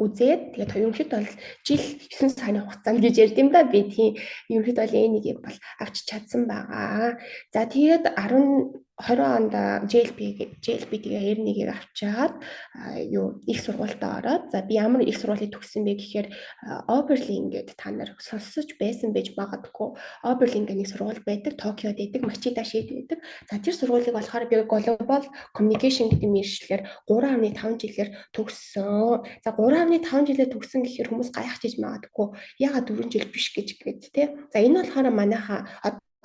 үзээд тэгээд ерөнхийдөө бол жил 9 сарын хугацаанд гэж ярьд юм да би тийм ерөнхийдөө бол N1-ийг бол авч чадсан байгаа. За тэгээд 20 онд JLP тэгээ R1-ийг авчаад их сургуульд ороод за би ямар их сургуулийг төгссөн бэ гэхээр Oberlin гэдэг та нар сонсож байсан байж магадгүй. Oberlin гэх нэг сургууль байдаг, Токиод байдаг, Мачида шид байдаг. За тэр сургуулийг болохоор би Global Communication гэдэг мэргэжлэр 3.5 жилээр төгссөн. За 3.5 жилээр төгссөн гэхээр хүмүүс гайхаж магадгүй. Ягаад 4 жил биш гэж тий. За энэ болохоор манайха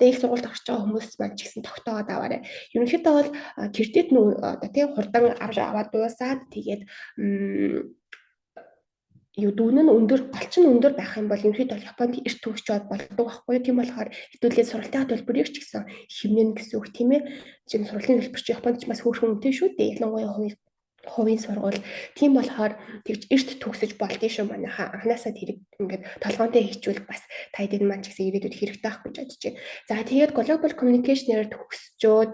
их сургуульд орж байгаа хүмүүс маань ч гэсэн тогтоогоод аваарай. Ерөнхийдөө бол кредит нь одоо тий хурдан аваад дуусаад тэгээд дүүн нь өндөр, голч нь өндөр байх юм бол ерөнхийдөө Японд эрт төгсч чад болдог байхгүй. Тийм болохоор хэдүүлээ сургалтын төлбөрийг ч гэсэн хэмнэн гэсэн үг тийм ээ. Жин сургалтын төлбөр чи Японд ч бас хөөрхөн үнэтэй шүү дээ. Ялангуяа хувийн сургууль. Тийм болохоор тэгж эрт төгсөж болдгий шүү манайха. Анханасаа тэрийг ингээд толгоонтой хийчүүл бас та хэд маань ч гэсэн ирээдүйд хэрэгтэй байх гэж бодож байна. За тэгээд Global Communication-ээр төгсчөөд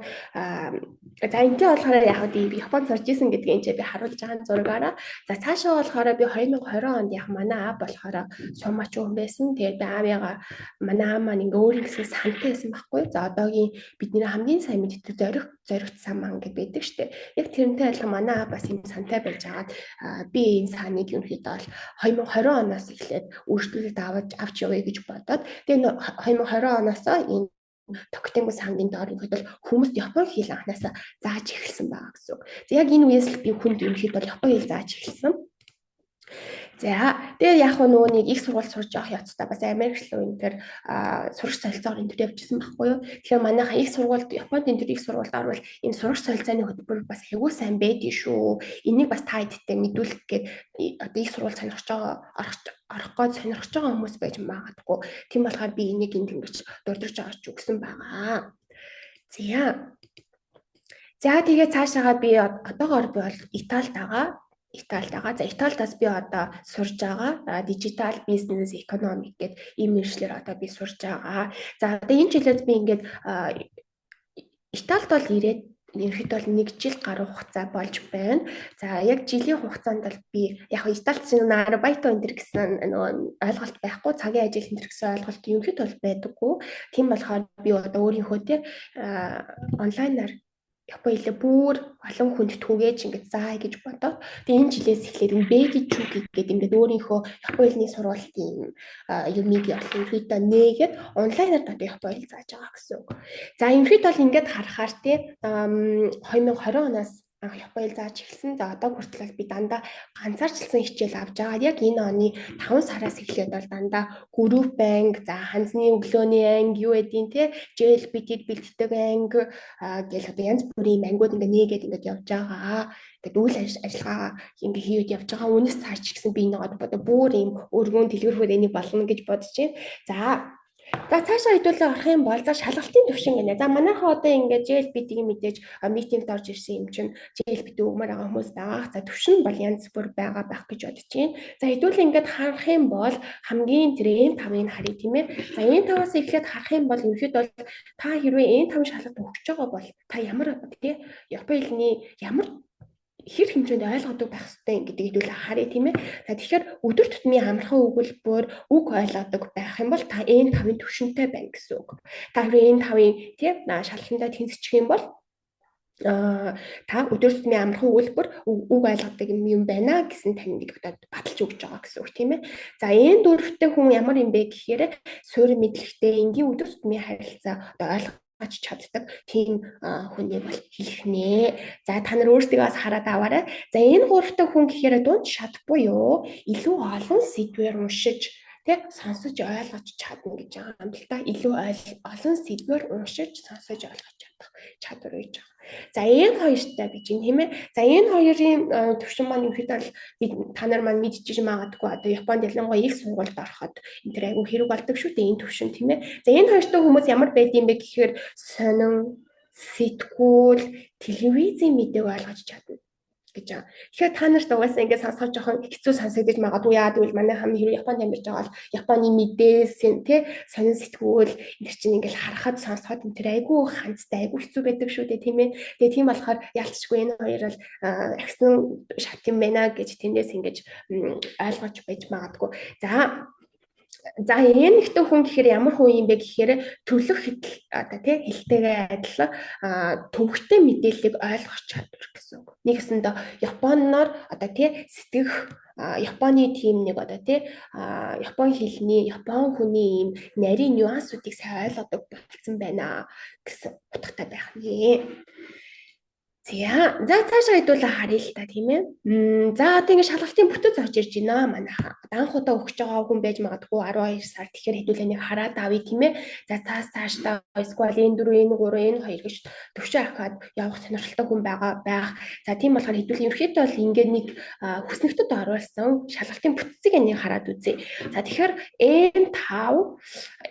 за энэтэй болохоор яг би Японд сурж исэн гэдгийг энэ би харуулж байгаа зургаараа. За цаашаа болохоор би 2020 онд яг манай аав болохоор сумач хүн байсан. Тэгээд би аавыгаа манай аав маань ингээ өөр хэсэг сантай байсан байхгүй. За одоогийн бидний хамгийн сайн мэддэг зоригт сан маань гэдэг байдаг штеп. Яг тэрнтэй адилхан манай аав бас юм сантай байж агаад би энэ саныг ерөнхийдөө бол 2020 оноос эхлээд өөрчлөлт авч явъя гэж бодоод тэгээд 2020 оноос энэ Токио сангийн доор ерөнхийдөө хүмүүст Японы хэл анханасаа зааж эхэлсэн байгаа гэсэн үг. За яг энэ үеэс л би хүнд ерөнхийдөө Японы хэл зааж эхэлсэн. За тэгээд яг нөгөө нэг их сургууль сурж явах явцдаа бас Америк руу энэ төр сурах солилцоогоор энэ төр явжсэн байхгүй юу. Тэгэхээр манайхаа их сургуульд Японд энэ төр их сургуульд орвол энэ сурах солилцооны хөтөлбөр бас айгүй сайн байдгийг шүү. Энийг бас та хэдтэй мэдүүлэх гээд одоо их сургууль сонирхож байгаа орох гээд сонирхож байгаа хүмүүс байж магадгүй. Тийм болохоор би энийг энд ингэж дурдж авч өгсөн байгаа. За тэгээд цаашаагаа би одоогоор би бол Италид байгаа. За Италидас би одоо сурж байгаа. Digital Business Economic гэдэг ийм мэргэжлэр одоо би сурж байгаа. За одоо энэ жилээс би ингээд Италид бол ирээд ерөнхийдөө бол 1 жил гаруй хугацаа болж байна. За яг жилийн хугацаанд бол би яг Италид чинь Арбайто энэ гэсэн нөгөө ойлголт байхгүй, цагийн ажил энэ гэсэн ойлголт ерөнхийдөө бол байдаггүй. Тийм болохоор би одоо өөрийнхөө тий онлайнаар Японы хэлээ бүр олон хүнд түгээж ингэж заая гэж бодоод тэгээ энэ жилээс эхлээд энэ Бэги Чуги гэдэг ингээд өөрийнхөө Японы хэлний сургуулийн юмыг ерөнхийдөө нээгээд онлайнаар одоо Японы хэл зааж байгаа гэсэн үг. За ерөнхийдөө бол ингээд харахаар тий 2020 оноос Японы хэл зааж эхэлсэн. За одоо хүртэл би дандаа ганцаарчлсан хичээл авч байгаа. Яг энэ оны 5 сараас эхлээд бол дандаа групп банк, за ханзны өглөөний анги, юу гэдгийг те JLPT-д бэлддэг анги гэл одоо янз бүрийн ангиуд ингээ нээгээд ингээд явж байгаа. Тэгээд үйл ажиллагаа ингээ хийгээд явж байгаа. Үүнээс цааш гэсэн би нэг одоо бүр юм өргөн дэлгэрхүүл энийг болно гэж бодож байна. За цаашаа хэдүүлээ орох юм бол за шалгалтын төвшин гэнэ. За манайхаа одоо ингээд JLPT-ийн мэдээж митингд орж ирсэн юм чинь JLPT өгмөр байгаа хүмүүс байгаа. За төвшин бол янз бүр байгаа байх гэж бодож байна. За хэдүүлээ ингээд харах юм бол хамгийн тэр N5-ыг харъя тийм ээ. За N5-аас эхлээд харах юм бол ерөнхийдөө бол та хэрвээ N5 шалгалт өгч байгаа бол та ямар тий Японы хэлний ямар хэр хэмжээнд ойлгодог байх хэрэгтэй гэдгийг хэдүүлээ харъя тийм ээ. За тэгэхээр өдөр тутмын амархан өгүүлбэр үг ойлгодог байх юм бол та N5-ын төвшөнтэй байна гэсэн үг. Та хэрвээ N5-ын тийм шалгалтандаа тэнцчих юм бол та өдөр тутмын амархан өгүүлбэр үг ойлгодог юм байна гэсэн таньдыг одоо баталж өгч байгаа гэсэн үг тийм ээ. За N4-тэй хүн ямар юм бэ гэхээр суурь мэдлэгтэй энгийн өдөр тутмын харилцаа одоо ойлгох чаддаг тийм хүнийг бол хэлэх нэ. За та нар өөрсдөө бас хараад аваарай. За энэ 3 хүн гэхээр дунд шат буюу илүү олон сэдвээр уншиж тэг сонсож ойлгож чадна гэж байгаа юм л та. Илүү олон сэдвээр уншиж сонсож ойлгож чадах чадвар гэж байгаа. За энэ хоёртай гэж юм тийм ээ. За энэ хоёрын төвшин маань ерөнхийдөө бид та нар маань мэдчихэж магадгүй одоо Японд ялангуяа их сургуульд ороход энэ тэр айгүй хэрэг болдог шүү дээ энэ төвшин тийм ээ. За энэ хоёртой хүмүүс ямар байдığım бэ гэхээр сонин, сэтгүүл, телевизийн мэдээг ойлгож чадна. гэж байгаа. Тэгэхээр та нарт угаасаа ингээд сонсоход жоохон хэцүү сонсогдож магадгүй яа гэвэл манай хам хэрэг Японд амьдарч байгаа бол Японы мэдээсэн тий сонин сэтгүүл энэ чинь ингээд харахад сонсоход энэ тэр айгүй ханцтай айгүй хэцүү байдаг шүү дээ тийм ээ. Тэгээ тийм болохоор ялцчгүй энэ хоёр бол агсан шат юм байна гэж тэндээс ингэж ойлгож байж магадгүй. За энэ ихтэй хүн гэхээр ямар хүн юм бэ гэхээр төлөх одоо тий хэлтэйгээ адилхан төвхтэй мэдээллийг ойлгох чадвар гэсэн үг. Нэгсэндээ Японоор одоо тий сэтгэх Японы тим нэг одоо тий Япон хэлний Япон хүний ийм нарийн нюансуудыг сайн ойлгодог болсон байна гэсэн утгатай байх нэ. За цаашаа хэдүүлээ харъя л та тийм ээ. За одоо ингэ шалгалтын бүтэц орж ирж байна манайха. Анх удаа өгч байгаа хүн байж магадгүй 12 сар тэгэхээр хэдүүлээ нэг хараад авъя тийм ээ. За цаашдаа эсвэл энэ 4, энэ 3, энэ 2 гэж төвшөө ахаад явах сонирхолтой хүн байх. За тийм болохоор хэдүүлээ ерөөхдөө бол ингээд нэг хүснэгтэд оруулсан шалгалтын бүтцийг энийг хараад үзье. За тэгэхээр N5,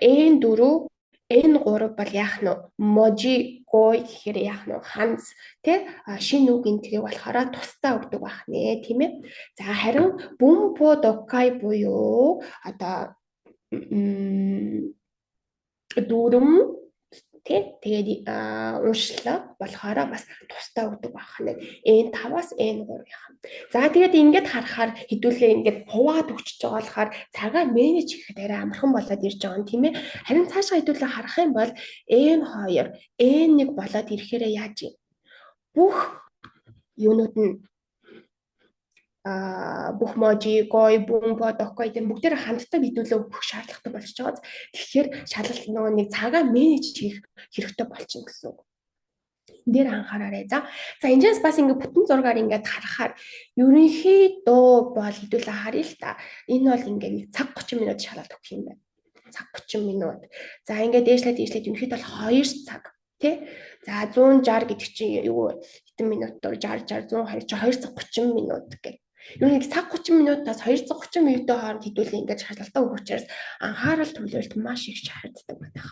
N4 энэ 3 бол яах нь можи гой гэхээр яах нь ханц тий шинэ үг энэ тэрийг болохоор тусдаа өгдөг байх нэ тийм ээ. За харин бумпо доккай буюу одоо дүүрэн тий тэгээд уншлага болохоор бас тусдаа өгдөг байх нь N5-аас N3 яах. За тэгээд ингээд харахаар хэдүүлээ ингээд хуваад өгч байгаа болохоор цагаа менеж хийхэд арай амархан болоод ирж байгаа юм тийм ээ. Харин цаашаа хэдүүлээ харах юм бол N2, N1 болоод ирэхээр яаж юм? Бүх юунууд нь бүх можи, гой, бумпо, доккой гэдэг бүгдээр хамтдаа бидүүлээ өгөх шаардлагатай болж байгаа. Тэгэхээр шалгалт нөгөө нэг цагаа менеж хийх хэрэгтэй болчихно гэсэн үг. Энд дээр анхаараарай. За энэс бас ингээд бүтэн зургаар ингээд харахаар ерөнхийдөө бол хэдүүлээ харъя л та. Энэ бол ингээд нэг цаг 30 минут шалгалт өгөх юм байна. Цаг 30 минут. За ингээд дээшлээд ерөнхийдөө бол 2 цаг тий. За 160 гэдэг чинь юу хэдэн минут доо 60 120 чи 2 цаг 30 минут гэх. Юу нэг цаг 30 минутаас 230 минутын хооронд хэдүүлээ ингээд шалгалтаа өгөх учраас анхаарал төвлөрөлт маш их шаарддаг байна.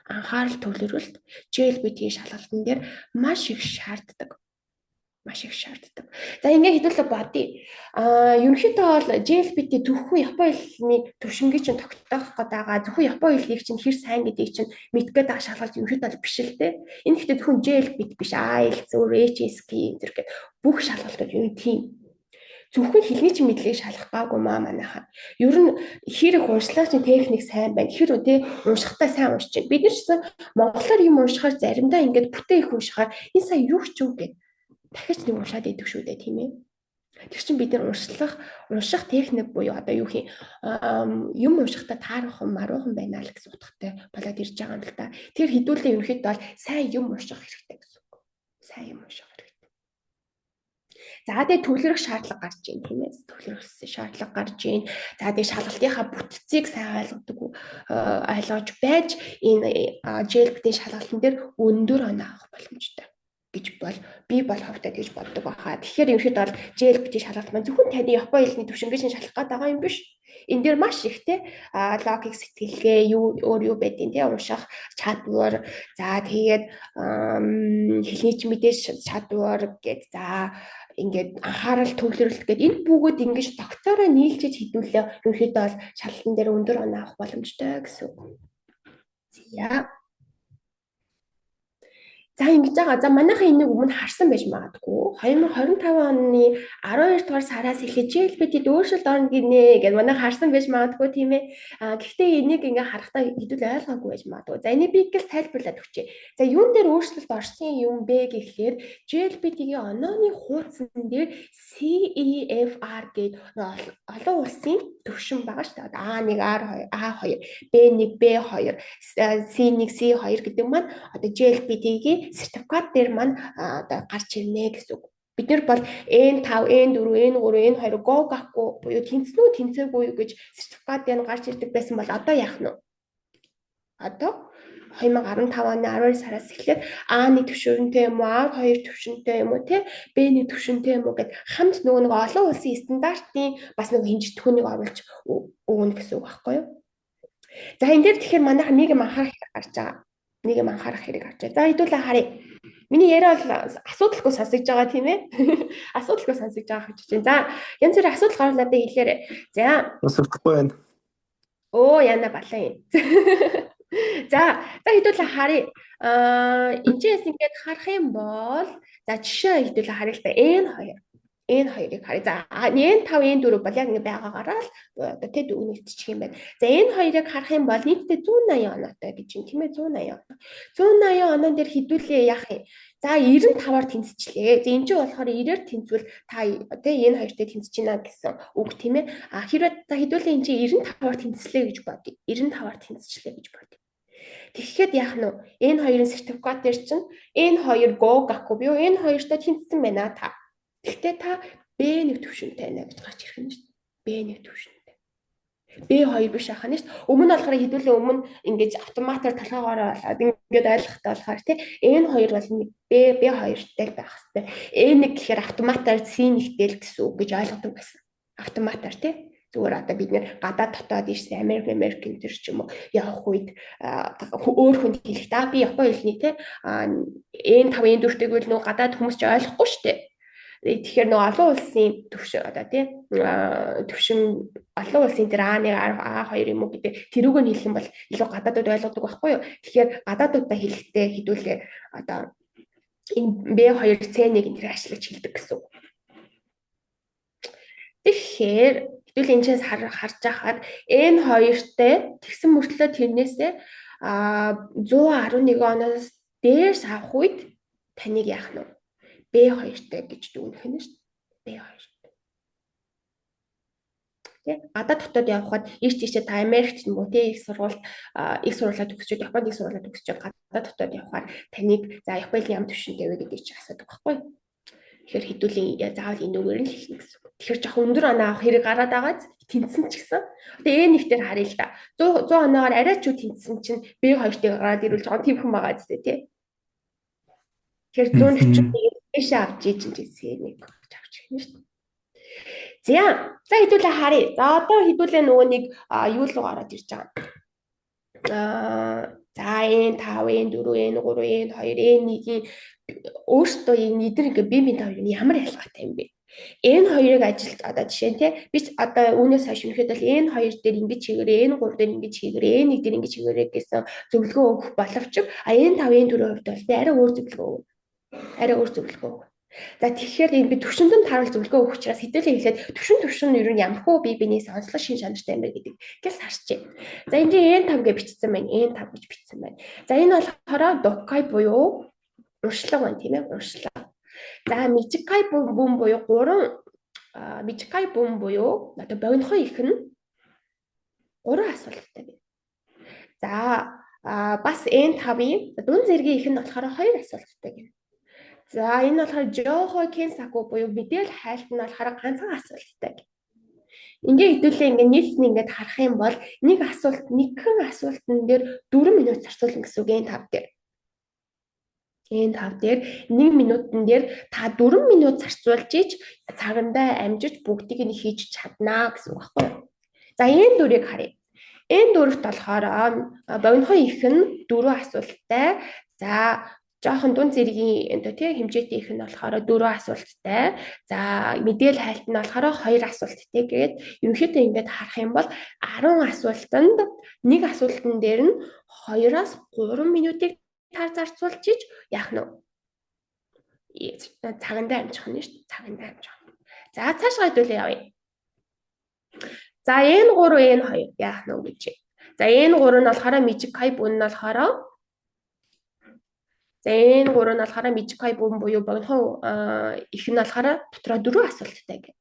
Анхаарал төвлөрөлт JLPT шалгалтын дээр маш их шаарддаг. За ингээд хэдүүлээ бодъё. Ерөнхийдөө бол JLPT зөвхөн Япон хэлний төвшингийг чинь тогтоох гэдэг зөвхөн Япон хэлийг чинь хэр сайн гэдгийг чинь мэдгээд байгаа шалгалт ерөнхийдөө биш л дээ. Энэ гэхдээ зөвхөн JLPT биш IELTS, HSK зэрэг бүх шалгалтууд юу тийм зөвхөн хэлний чинь мэдлэгийг шалгах гаагүй манайхаа. Ер нь хэр их уншлагч техник сайн байна. Хэр үдэ уншихтаа сайн уншиж байна. Бид нар ч гэсэн монголоор юм уншихаар заримдаа ингээд бүтэн их уншихаар энэ сая юу ч үг гэд дахиж нэг уншаад идэв шүү дээ тийм ээ. Тэр чинь бид нар унших техник буюу одоо юу хий юм уншихтаа таархан маруухан байна л гэсэн утгатай болоод ирж байгаа юм л та. Тэр хэдүүлээ ерөнхийдөө бол сайн юм унших хэрэгтэй гэсэн үг. Сайн юм унших хэрэгтэй. За тэгээ төвлөрөх шаардлага гарч ийн тийм ээ. Төвлөрөх шаардлага гарч ийн. За тэгээ шалгалтынхаа бүтцийг сайн ойлгож байж энэ JLPT шалгалтын дээр өндөр оноо авах боломжтой гэж бол би бол ховтой гэж боддог байхаа. Тэгэхээр ерөнхийдөө бол JLPT шалгалт маань зөвхөн таны Япон хэлний төвшингийн шалгах гэдэг байгаа юм биш. Энэ дээр маш их те логик сэтгэлгээ өөр юу байдیں۔ Те унших чадвар, за тэгээд хэлний ч мэдээж чадвар гэд за ингээд анхаарал төвлөрөлт гэдэг энэ бүгд ингэж доктороо нийлжиж хэдүүлээ ерөнхийдөө бол шалгалтын дээр өндөр оноо авах боломжтой гэсэн үг. За ингэж байгаа. За манайхаа энийг өмнө харсан байж магадгүй. 2025 оны 12 дугаар сараас эхлэж JLPT-д өөрчлөлт орно гинэ гэж манайхаа харсан байж магадгүй тийм ээ. Гэхдээ энийг ингээ харахтаа хэдүүл ойлгоогүй байж магадгүй. За энийг би ингээл тайлбарлаад өгчээ. За юун дээр өөрчлөлт орсон юм бэ гэхлээр JLPT-гийн онооны хуудсан дээр CEFR гэдэг олон улсын төвшин байгаа шүү дээ. A1, A2, B1, B2, C1, C2 гэдэг маань одоо JLPT-гийн сертификат дээр маань одоо гарч ирнэ гэсэн үг. Бид нар бол N5, N4, N3, N2 го гахгүй буюу тэнцээгүй гэж сертификат дээр гарч ирдэг байсан бол одоо яах нь вэ? Одоо 2015 оны 12 сараас эхлээд A1 төвшөнтэй юм уу, A2 төвшөнтэй юм уу, B1 төвшөнтэй юм уу гэд хамт нөгөө нэг олон улсын стандартын бас нэг хинжитгүүнийг оруулж өгнө гэсэн үг байхгүй юу? За энэ дээр тэгэхээр манайх нэг юм анхаарах гарч байгаа. Нэг юм анхаарах хэрэг авч байна. За хэдүүлээ харъя. Миний яриа бол асуудалгүй сонсогдож байгаа тийм ээ. Асуудалгүй сонсогдож байгаа гэж байна. За янз бүрийн асуудал гарвал надад хэлээрэй. За Сонсогдохгүй байна. оо яна балан юм. За хэдүүлээ харъя. Энэчээс ингээд харах юм бол за жишээ хэдүүлээ харъя л да. N2-ыг харъя. За N5, N4 бол яг ингэ байгаагаараа л одоо тэ дүгнэлтчих юм байна. За N2-ыг харах юм бол нийтдээ 180 оноотой гэж юм тийм ээ 180 оноо. 180 оноо дээр хэдүүлээ яах юм. За 95-аар тэнцвчлээ. За энэ чинь болохоор 90-аар тэнцвэл та тэ N2-тэй тэнцэж байна гэсэн үг тийм ээ. Хэрвээ за хэдүүлээ энэ чинь 95-аар тэнцлээ гэж бодъё. 95-аар тэнцчлээ гэж бодъё. Тэгэхэд яах нь вэ? N2-ын сертификат дээр чинь N2 go гахгүй би N2-тай тэнцсэн байна та. Гэхдээ та B1 төвшөнтэй байна гэж гарч ирэх юм шүү дээ. B1 төвшөнтэй. B2 биш ахна шүү дээ. Өмнө нь болохоор хэдүүлээ өмнө ингэж автоматар толгоогоор болоод ингэж ойлгохтой болохоор тий N2 бол B2-тай байх хэрэгтэй. N1 гэхээр автоматар C1-тэй л гэсэн үг гэж ойлгодог байсан. Автоматар тий зүгээр одоо бид нэр гадаад дотоод ирсэн Америкэн төр ч юм уу явах үед өөр хүнд хэлэх та би Японы хэлний тий N5 N4-тэйг бол нөгөө гадаад хүмүүс ч ойлгохгүй шүү дээ. Тэгэхээр нөгөө олон улсын төвшин одоо тий төвшин олон улсын тэр А1 А2 юм уу гэдэг тэрүүг нь хэлэх юм бол илүү гадаадууд ойлгодог байхгүй юу. Тэгэхээр гадаадуудаа хэлэхдээ хэдүүлээ одоо энэ B2 C1-ийг энэ ашиглаж хэлдэг гэсэн үг. Тэгэхээр хэдүүл энэчээс харж байхад N2-тэй тэгсэн мөртлөө тэрнээсээ 111 оноос дээрс авах үед таныг яах нь B2-тэй гэж дүгнэх нь шүү дээ. B2-тэй. Тэ гадаад дотоод явхад ийш тийшээ та Америкт юм уу тэ их сургуулаа төгсчихэд Японд их сургуулаа төгсчихэд гадаад дотоод явхаар таныг за Японы ямар төвшөнтэй вэ гэдэг чинь асуудаг байхгүй. Тэгэхээр хэдүүлийн заавал энэ үгээр нь хэлнэ гэсэн. Тэгэхээр жоох өндөр оноо авах хэрэг гараад байгааз тэнцсэн ч гэсэн. Тэгээ N1 дээр харъя л да. 100 оноогоор арай ч тэнцсэн чинь B2-тэй гараад ирвэл жоохон төвхөн байгаа зү тэ. Тэгэхээр 141 биш авч ийж C1 гэж авч ирнэ шүү дээ. За хэдүүлээ харъя. За одоо хэдүүлээ нөгөө нэг юу руу гараад ирж байгаа. За N5, N4, N3, N2, N1-ийн өөртөө энэ эдгээр ингээ бие биенээ хоёр нь ямар ялгаатай юм бэ? N2-ыг ажилт одоо жишээ нь тий би одоо үүнээс хойш үнэхээр бол N2 дээр ингэж хийгэрээ N3 дээр ингэж хийгэрээ N1 дээр ингэж хийгэрээ гэсэн зөвлөгөө өгөх боловч N5 N4-ийн хувьд бол би арай өөр зөвлөгөө өгнө. За тэгэхээр энэ би төвшөнд харуул зөвлөгөө өгөх учраас хэдүүлээ хэлээд төвшин нь ер нь ямархуу бие биенээс онцлог шин чанартай юм бэ гэдэг гээс харчээ. За энэ N5 гэж бичсэн байна. N5 гэж бичсэн байна. За энэ болохоор Dokkai буюу уршлаг байна тийм ээ уршлаг. За Mijikkai бум буюу 3 Mijikkai бум буюу одоо богинохон их нь 3 асуулттай байна. За бас N5-ийн дунд зэргийн их нь болохоор 2 асуулттай гэнэ. За энэ болохоор Joho Kensaku буюу мэдээлэл хайлт нь болохоор ганцхан асуулттай. Ингээ хэдүүлээ ингээ нийт нь ингээд харах юм бол нэгэн асуултан дээр 4 минут зарцуулна гэсэн үг N5 дээр. N5 дээр 1 минутан дээр та 4 минут зарцуулж ич цагандаа амжиж бүгдийг нь хийж чаднаа гэсэн үг байхгүй юу? За N4-ийг харъя. N4-т болохоор богинохон их нь 4 асуулттай. За жоохон дунд зэргийн энэ тий хэмжээтэй их нь болохоор 4 асуулттай. За мэдээлэл хайлт нь болохоор 2 асуулттай гээд ерөнхийдөө ингээд харах юм бол 10 асуултанд нэг асуултан дээр нь 2-оос 3 минутыг та зарцуулж ич яах нь цагандаа амжих нь шүү дээ. Цагандаа амжих. За цаашгаа хэдүүлээ явъя. За N3 N2 яах нь гэж. За N3 нь болохоор Mijikkai бум нь болохоор N3 нь болохоор Mijikkai бум буюу богинохон их нь болохоор дотроо 4 асуулттай гэх.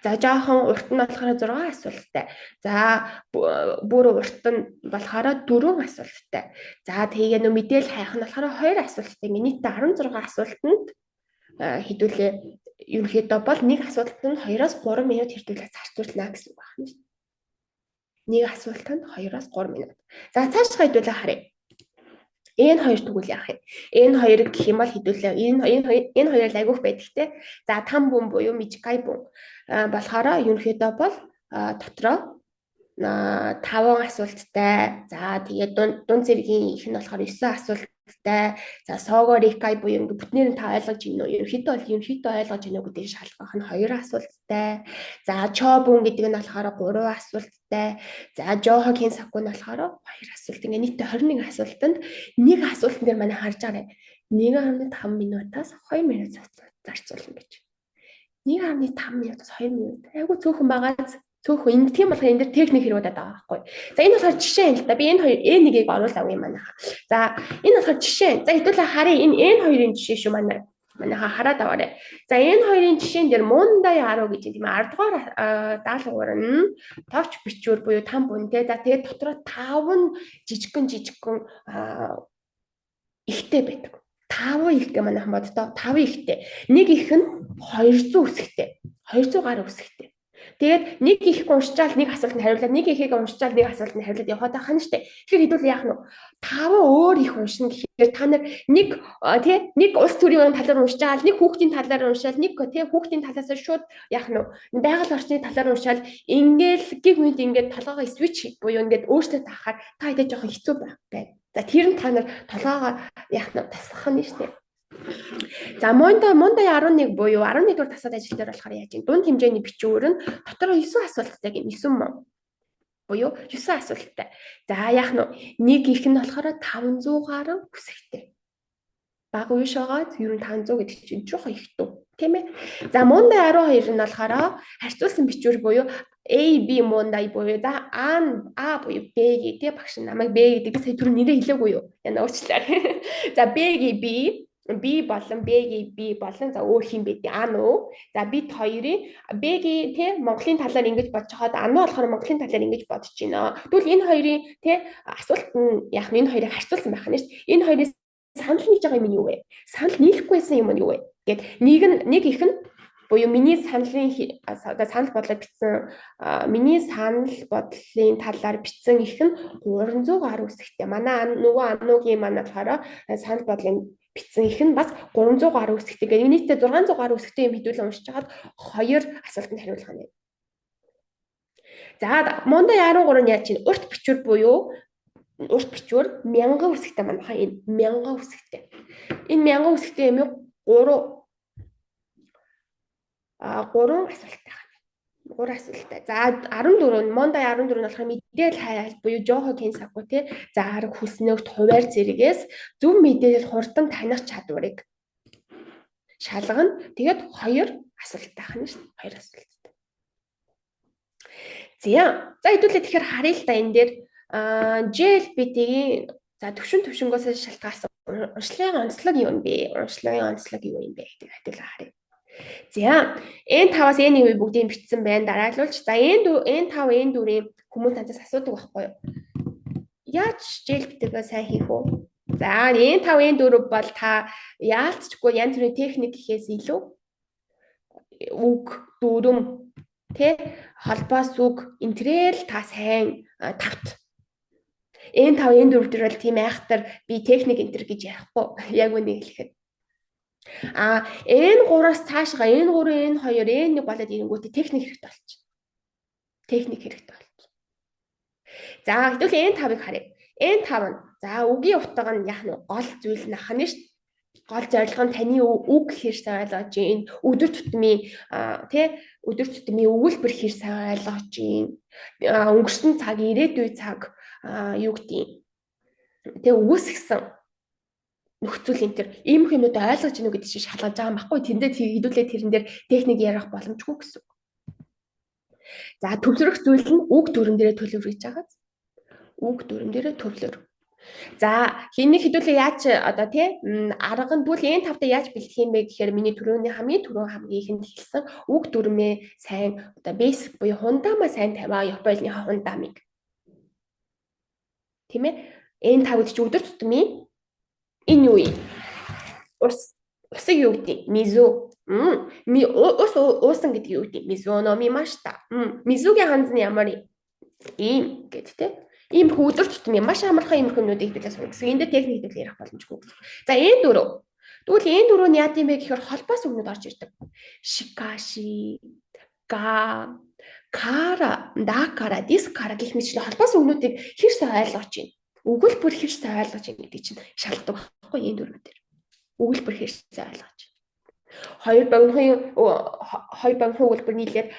За жоохон урт нь болохоор 6 асуулттай. За бүр урт нь болохоор 4 асуулттай. За тэгээ нөө мэдээлэл хайх нь болохоор 2 асуулттай. Нийтдээ 16 асуултанд хэдүүлээ ерөнхийдөө бол нэг асуултанд 2-оос 3 минут хэвдүүлээ зарцуулна гэсэн үг байна. Нэг асуултанд 2-оос 3 минут. За цаашгаа хэдүүлээ харъя. N2 тэгвэл яах юм? N2 гэх юм бол хэдүүлээ энэ 2 айгүйх байдаг те. За там бум буюу Mijikkai бум болохоор ерөнхийдөө бол дотроо 5 асуулттай. За тэгээд дунд зэргийн их нь болохоор 9 асуулттай. За согоор икай буюу ингээ бүтнээр нь та ойлгож ийн үү? Ерөнхийдөө ойлгож ийн үү гэдгийг шалгах нь 2 асуулттай. За чобун гэдэг нь болохоор 3 асуулттай. За жохо кенсаку нь болохоор 2 асуулт. Ингээ нийтдээ 21 асуултанд нэг асуултан дээр манай харж байгаарай. 1.5 минутаас 2 минут зарцуулна гэж. 1.5 минутаас 2 минут. Айгу цөөхөн байгаа. Цөөхөн. Энэ тийм болохоор энэ дэр техник хэрэглээд байгаа байхгүй. За энэ болохоор жишээ юм л да. Би энэ хоёр N1-ийг оруулаа юм манайха. За энэ болохоор жишээ. За хэдүүлээ харъя. Энэ N2-ын жишээ шүү манайха хараад аваарай. За N2-ын жишээн дээр мундай 10 гэж тийм 10 дугаар даалгавар нь товч бичвэр буюу там бүн те. За тэгээд дотроо 5 жижигхэн ихтэй байдаг. 5 ихтэй манайхан боддоо 5 ихтэй. Нэг их нь 200 үсэгтэй. 200 гаруй үсэгтэй. Тэгээд нэг их уншчаал нэг асуултанд хариулаад нэг ихийг уншчаал нэг асуултанд хариулаад яваад байгаа нь штэ. Тэгэхээр хэдүүл яах нь 5 өөр их уншина гэхээр та нар нэг улс төрийн талаар уншчаал нэг хүүхдийн талаар уншаал нэг хүүхдийн талаас шууд яах нь байгаль орчны талаар уншаал ингээл гих мэд ингээд толгоогоо switch буюу ингээд өөртөө таахаар та хэдэж жоохон хэцүү байна. За тэр нь та нар толгоогоо яах нь тасгах нь штэ. За мунда 11 буюу 11 дугаар тасаад ажил дээр болохоор яаж юм дунд хэмжээний бичвэр нь дотроо 9 асуулттай гин 9 мөн буюу 9 асуулттай. За яах нь нэг их нь болохоор 500 гаруй үсэгтэй. Бага үе шоогоод ер нь 500 гэдэг чинь жоохон их дүү тийм ээ. За мунда 12 нь болохоор харьцуулсан бичвэр буюу A B мундай буюу за А буюу B гэдэг багш намайг B гэдэг сая түр нэрээ хэлээгүй юу? Яна уучлаа. За B-гийн B болон B-гийн B болон за өөр хин бэ А нөө. За бит хоёрын B-гийн тий Монголын талаар ингэж бодож хаад А нь болохоор Монголын талаар ингэж бодож байна. Тэгвэл энэ хоёрын тий асуулт нь яг энэ хоёрыг харьцуулсан байх нь шүү дээ. Энэ хоёрын санал нийлж байгаа юм юу вэ? Санал нийлэхгүйсэн юм нь юу вэ? Гэт нэг их нь буюу миний санал бодлоор бичсэн миний санал бодлын талаар бичсэн их нь 300 гаруй үсэгтэй. Манай нөгөө ануугийн манай болохоор санал бодлын бичсэн их нь бас 300 гаруй үсэгтэй. Гэвь нийтдээ 600 гаруй үсэгтэй юм хэдүүлэн уншиж хагаад 2 асуултанд хариулах нь. За мунда 13 нь яаж чинь урт бичвэр буюу урт бичвэр 1000 үсэгтэй манайха энэ 1000 үсэгтэй. Энэ 1000 үсэгтэй юм уу 3 асуулттай байна. 3 асуулттай. За 14 нь Мондай 14 нь болохоор мэдээлэл хайлт буюу Жохо Кенсаку тий за арга хүснэгт хуваар зэрэгээс зөв мэдээлэл хурдан таних чадварыг шалгана. Тэгээд 2 асуулттай байна шүү дээ. 2 асуулттай. За хэдүүлээ тэгэхээр харъя л да энэ дээр JLPT-ийн за төвшнгөөс шалтгаалсан уншлагын онцлог юу юм бэ? Уншлагын онцлог юу юм бэ гэдэг хэдүүлээ харъя. За N5-аас N1 бүгдийг бичсэн байна. Дараалуулж. За N5, N4-ийн хүмүүс надаас асуудаг байхгүй юу? Яаж JLPT-гээ сайн хийх вэ? За N5, N4 бол та яалтчгүй янз бүрийн техник гэхээс илүү үг, дүрм, тэ холбоос үг энтрэл та сайн тавт. N5, N4 дээр бол тийм айхтар би техник энтер гэж ярихгүй. Яг үнийг хэлэхэд. N3-аас цаашгаа N3, N2, N1 болоод ирэнгүүтээ техник хэрэгтэй болчих. Техник хэрэгтэй болчих. За хэдүүлээ N5-ыг харъя. N5 нь за үгийн утга нь яах нь гол зүйл нах нь шүү. Гол зорилго нь таны үг хэр сайн ойлгож гин, өдөр тутмын өдөр тутмын өгүүлбэр хэр сайн ойлгож гин, өнгөрсөн цаг, ирээдүйн цаг юу гэдгийг өгөөсгсөн нөхцөл энэ төр ийм юмнууд ойлгож гинэ гэдэг чинь шалгаж байгаа юм баггүй. Тэндээ хэдүүлээ тэрэн дээр техник ярих боломжгүй гэсэн. За төвлөрөх зүйл нь үг дүрм дээрээ төлөвлөж байгаа. Үг дүрм дээрээ төвлөр. За хэнийг хэдүүлээ яаж одоо арга нь бүл N5-тай яаж бэлтгэх юм бэ гэхээр миний хамгийн түрүүн ихэнд хэлсэн үг дүрмээ сайн одоо basic буюу хундамаа сайн тавиа Японыхаа хундамыг. Тийм ээ? N5 гэдэг чинь өдөр тутмын энэ юу юм? Усыг юу гэдэг? Мизу. Ус уусан гэдэг юу гэдэг? Мизуно мимашта. Мизугийн ханз нь ямар юм гэдэг те? Ийм өдөр тутмын маш амархан юм хүмүүсийг хэлээс үгсэн. Энд дээр техник хэлээр ярих боломжгүй гэсэн. За N4. Тэгвэл N4 нь яа гэм бэ гэхээр холбоос үгнүүд орж ирдэг. Шикаши, га, кара, дакара, дискара гэх мэт холбоос үгнүүдийг хэрс ойлгож байна. Өгүүлбэр хэрс ойлгож байна гэдэг чинь шалтгаан байхгүй энэ дөрвөн дээр. Өгүүлбэр хэрс ойлгож. Хоёр богино өгүүлбэр нийлээд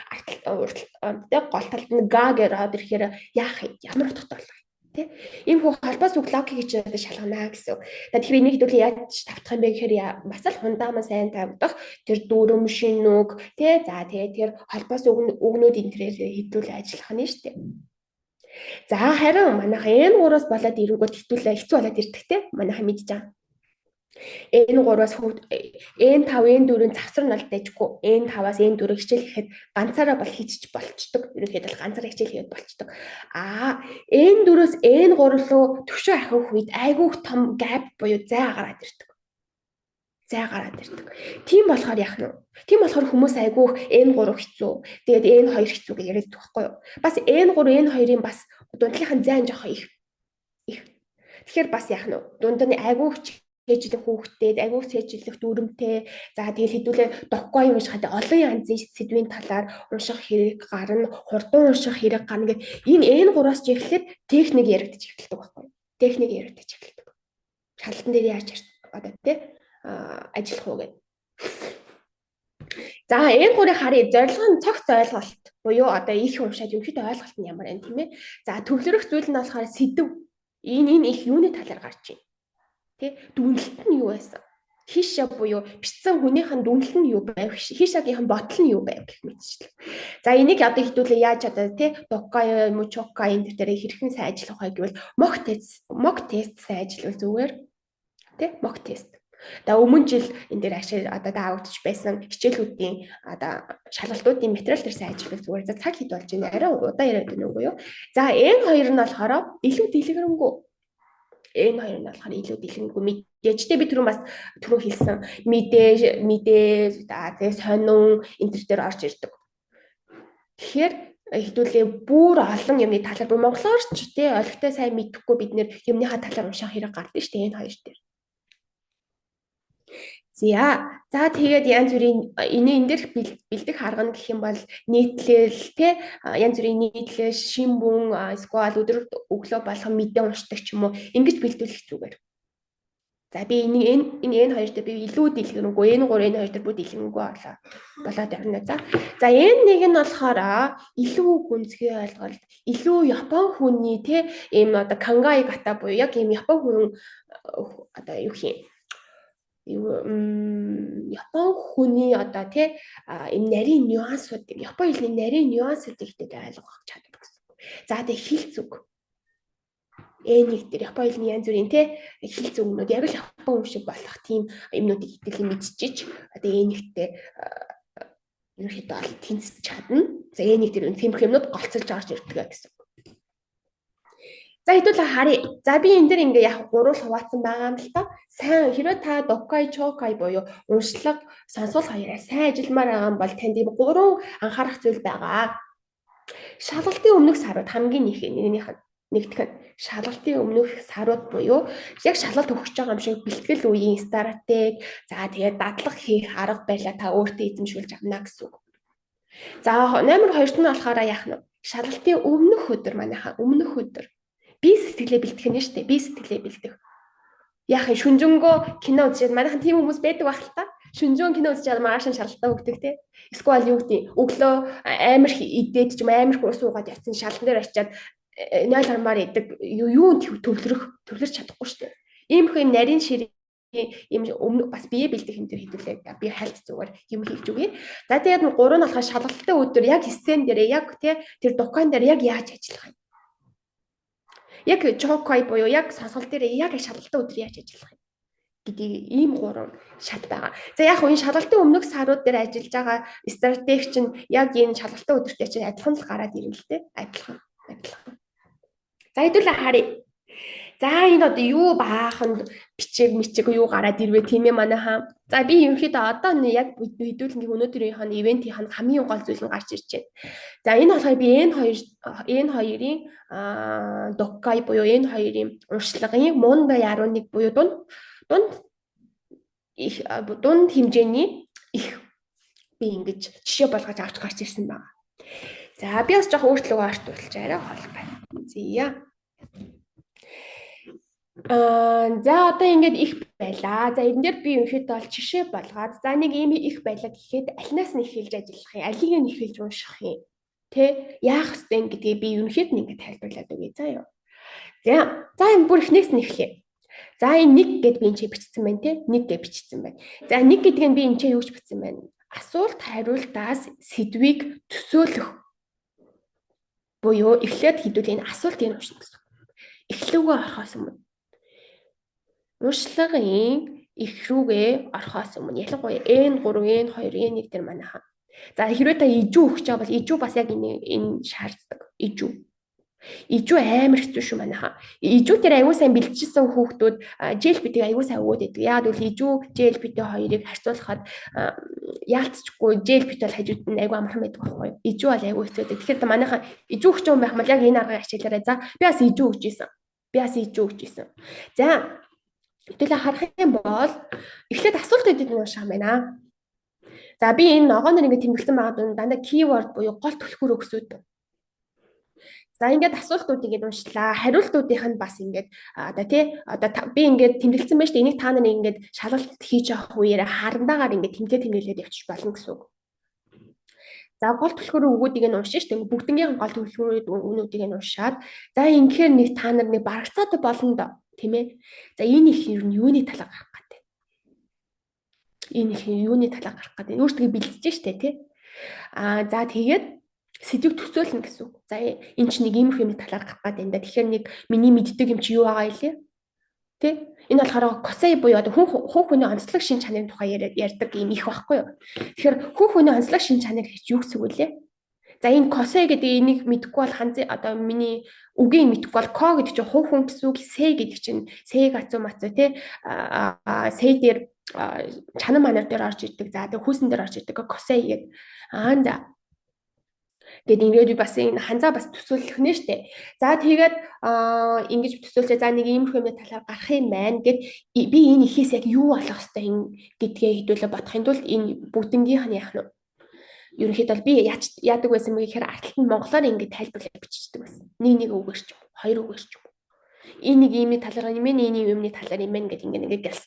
гол талд нь га гэж ороод ирэхээр яах юм? Ямар утгатай болох вэ? Ийм холбоос үг логик гэж шалгана гэсэн. Тэгэхээр энийг хэдүүлээ яаж тавтах юм бэ гэхээр бас л хундамаа сайн тавьдах тэр дүүрэн шин үг за тэр холбоос үгнүүд энэ төрөөр хэдүүлээ ажиллах нь шүү дээ. За харин манайха N3-аас болоод ирэнгүүт хэдүүлээ хэцүү болоод ирдэг те манайха мэдж байгаа. N3-аас N5, N4-ийн завсар нь алдажгүй. N5-аас N4-ийг хичээл хийхэд ганцаараа бол хийчих болчдөг. Ерөнхийдөө л ганцаараа хичээл хийгээд болчдөг. N4-өөс N3 руу төвшөө ахих үед айгүйх том gap буюу зай гараад ирдэг. Тийм болохоор яах нь вэ? Тийм болохоор хүмүүс айгүйх N3 хэцүү. Тэгээд N2 хэцүү гэж яриад байгаа байхгүй юу? Бас N3, N2-ийн бас дундлынхаа зайн жоохоо их. Тэгэхээр бас яах нь вэ? Дунд нь айгүйх сэжлэх хүүхдэд агиуг сэжлэх дүрмтэй за тэгэл хэдүүлээ докгүй уншихад олон янзын сэдвийн талаар унших хэрэг гарна, хурдан унших хэрэг гарна гэх энэ N3-аас ч эхлээд техник яригдчих эхэлдэг байхгүй. Техник яригдчих эхэлдэг. Шалгалтын дээр яаж одоо тий ажиллах уу гэдэг. За N3-ыг харъя. Зорилго нь цогц ойлголт буюу одоо их уншаад ерөнхийдөө ойлголт нь ямар байна тийм ээ. За төвлөрөх зүйл нь болохоор сэдв. Энэ их юуны талаар гарч байна. Тэ дүнлэлт нь юу байсан? Хиша буюу бичсэн хүнийхэн дүнлэл нь юу байв? Хишагийнхэн ботл нь юу байв гэх мэтчлээ. За энийг одоо хэдүүлээ яаж одоо тэ докка юм уу чокка энэ дээр хэрхэн сайн ажиллах вэ гэвэл mock test сайн ажиллавал зүгээр. Тэ mock test. За өмнө жил энэ дээр одоо даавдчих байсан хичээлүүдийн одоо шалгалтуудын материал дээр сайн ажиллавал зүгээр. За цаг хэд болж байна? Арай удаа яриад байна уу юу? За N2 нь болохоор илүү дэлгэрэнгүй. Энэ хоёр нь болохоор илүү дэлгэнгүй мэдээжтэй би түрүүн бас хэлсэн мэдээ тэгээ сонин энэ төр дээр орж ирдэг. Тэгэхээр хэдүүлээ бүр олон юмны талаар бүр монголоор ч тий олигтой сайн мэдэхгүй бид нэр юмныхаа талаар унших хэрэг гардаг шүү дээ энэ хоёр дээр. За тэгээд янз бүрийн энэ дээр бэлдэх арга нь гэх юм бол нийтлэл тий янз бүрийн нийтлэл шинбүн эсвэл өдөр өглөө болгон мэдээ уншдаг ч юм уу ингэж бэлдүүлэх зүгээр. За би энэ хоёр дээр би илүү дэлгэрэнгүй энэ хоёр дээр бүр дэлгэрэнгүй болоод явна. За энэ нэг нь болохоор илүү гүнзгий ойлголт илүү Япон хүний тий ийм одоо кангаи гата буюу яг ийм Япон хүн одоо юу юм Япон хүний одоо тий энэ нарийн нюансуудыг Япон хэлний нарийн нюансуудыг хэвээр ойлгох чаддаг гэсэн. За тэгээ хэл зүг. Нэг дээр Япон хэлний янз бүрийн тий хэл зүгнүүд яг л Япон хүн шиг болох тийм юмнуудыг хэвээр мэдчихэж одоо нэгтэй ерөөхдөө ол тэнцэж чадна. За нэг дээр тиймэрхүү юмнууд голцолж орж ирдэг гэсэн. За хэдүүлээ харъя. За би энэ дээр ингээ яг гурвал хуваацсан байгаа юм л та. Сайн хэрвээ та доккай, чоккай буюу уншлага, сонсгол хоёроо сайн ажилламаар байгаа бол танд ийм гурван анхаарах зүйл байгаа. Шалгалтын өмнөх сарууд хамгийн нэгдэх нь шалгалтын өмнөх сарууд буюу яг шалгалт өгч байгаа юм шиг бэлтгэл үеийн стратеги, за тэгээд дадлага хийх арга байлаа та өөртөө эзэмшүүлж авна гэсэн үг. За номер 2 нь болохоор яах нь шалгалтын өмнөх өдөр би сэтгэлээ бэлтгэх нь шүү дээ. Би сэтгэлээ бэлдэх. Яах юм шүнжэнгөө кино үзээд манайхан тийм хүмүүс байдаг байх л та. Шүнжээн кино үзэж мааш шалгалтаа өгдөг те. Эсвэл юу гэдэг өглөө амар идээд ч юм амар ус уугаад явсан шалган дээр очиад 0 гармаар идэг юу төвлөрч чадахгүй шүү дээ. Иймэрхүү юм нарийн ширээ юм өмнө бас бие бэлдэх юм дээр хэдүүлээ би хальт зүгээр юм хийж үгүй. За тэгээд 3 нь болохоор шалгалтын өдөр яг сцен дээр яг те тэр дукан дээр яг яаж ажиллах юм. Яг чоккай буюу яг сонсгол дээр яг шалгалтын өдөр яаж ажиллах юм гэдгийг ийм 3 шат байгаа. За яг энэ шалгалтын өмнөх сарууд дээр ажиллаж байгаа стратеги чинь яг энэ шалгалтын өдөртэй чинь адилхан л гараад ирнэ л дээ. Адилхан. За хэдүүлээ харъя. За энэ одоо юу бааханд бичиг юу гараад ирвэ тийм ээ манайхаа. За би ерөнхийдөө одоо яг хэдүүлэнгийн өнөөдрийнх нь ивентийнх нь хамгийн гол зүйл нь гарч ирж байна. За энэ болохоор би энэ хоёрын доккай буюу энэ хоёрын уншлагын Monday 11 буюу дунд хэмжээний их би ингэж жишээ болгож авч гарч ирсэн байна. За би бас жоохон өөрчлөгөө артуулж арай хол байна. Зия. За одоо ингээд их байлаа. За энэ дээр би ерөнхийдөө бол жишээ болгоод за нэг ийм их байлаа гэхэд алинаас нь эхэлж ажиллах юм, алийг нь эхэлж унших юм. Тэ яах вэ гэдгийг би ерөнхийдөө ингээд тайлбарлаад өгье заа юу. За энэ бүр эхнээс нь эхлэе. За энэ нэг гэд би энэ бичсэн байна те. Нэг гэж бичсэн байна. За нэг гэдэг нь би энэ юу гэж бичсэн байна? Асуулт хариултаас сэдвийг төсөөлөх буюу эхлээд хэдүүл энэ асуултыг уншина гэсэн. Эхлүүгээ орохоос өмнө. Уншлагын их рүүгээ орохоос өмнө ялангуяа N3, N2, N1 дээр манайхан. За хэрвээ та ижүү өгч байгаа бол ижүү бас яг энэ шаарддаг. Ижүү амар хэцүү шүү манайхан. Ижүү дээр аягүй сайн бэлдчихсэн хүүхдүүд JLPT аягүй сайн өгөөд байдаг. Яг бол ижүү JLPT хоёрыг харьцуулахад яалтчгүй JLPT бол хажууд нь аягүй амархан байдаг байхгүй юу? Ижүү бол аягүй хэцүү байдаг. Тэгэхээр манайхан ижүү өгч байгаа юм байх мал яг энэ аргыг ашиглаарай. За би бас ижүү өгч ийсэн. За хэдүүлээ харах юм бол эхлээд асуултуудыг унших юм байна. За би энэ ногооноор ингэ тэмдэглэсэн байгаа дандаа keyword буюу гол түлхүүр өгсүүд. За ингээд асуултуудыг ингэ уншлаа. Хариултуудынх нь бас ингээд одоо би ингээд тэмдэглэсэн байж та энийг та нар ингээд шалгалт хийж авах үеэр харандаагаар ингээд тэмдэглээд явчих болно гэсэн үг. За гол түлхүүр өгүүдийг нь уншиж штэ бүгднгийн гол түлхүүрүүдийг нь уншаад за ингэхээр нэг та нар нэг барагцаад болно доо тийм ээ. За энэ их юу нь юуны талаар гарах гэдэг. Энэ их юуны талаар гарах гэдэг. Өөртөө бэлдэж штэ тий. За тэгээд сэдвийг төсөөлнө гэсэн үг. За энэ ч нэг иймэрхүү юм талаар гарах гэдэг энэ да. Тэгэхээр нэг миний мэддэг юм чи юу байгаа илээ? Тэ? Энэ болохоор косей буюу одоо хүн хүний онцлог шин чанарын тухай ярьдаг юм их байхгүй юу? Тэгэхээр хүн хүний онцлог шин чанар гэж юу гэсэн үг лээ? За энэ косей гэдэг энийг мэдэхгүй бол одоо миний үгийг мэдэхгүй бол ко гэдэг чинь хүн гэсэн үг, сэй гэдэг чинь сэй гацуу мацуу тий сэй дээр чанар манар дээр орж ирдэг. За тэгээ хүүсэн дээр орж ирдэг косей гэдэг. За гэт ингээд бас энэ ханзаа бас төсөөлөх нэ штэ. За тэгээд ингэж төсөөлчээ за нэг иймэрхүү юмны талаар гарах юм байна гэд би энэ ихээс яг юу болох хэвээр гэдгээ хэдүүлээ бодохын тулд энэ бүгднгийнх нь яах нь ерөнхийдөө би яадаг байсан бэ гэхээр арталт нь монголоор ингэ тайлбарлаж бичдэг байсан. Нэг үгээр ч юм, хоёр үгээр ч юм. Энэ нэг юмны талаар юм ээ, энэ юмны талаар юм байна гэдэг ингэ гэлс.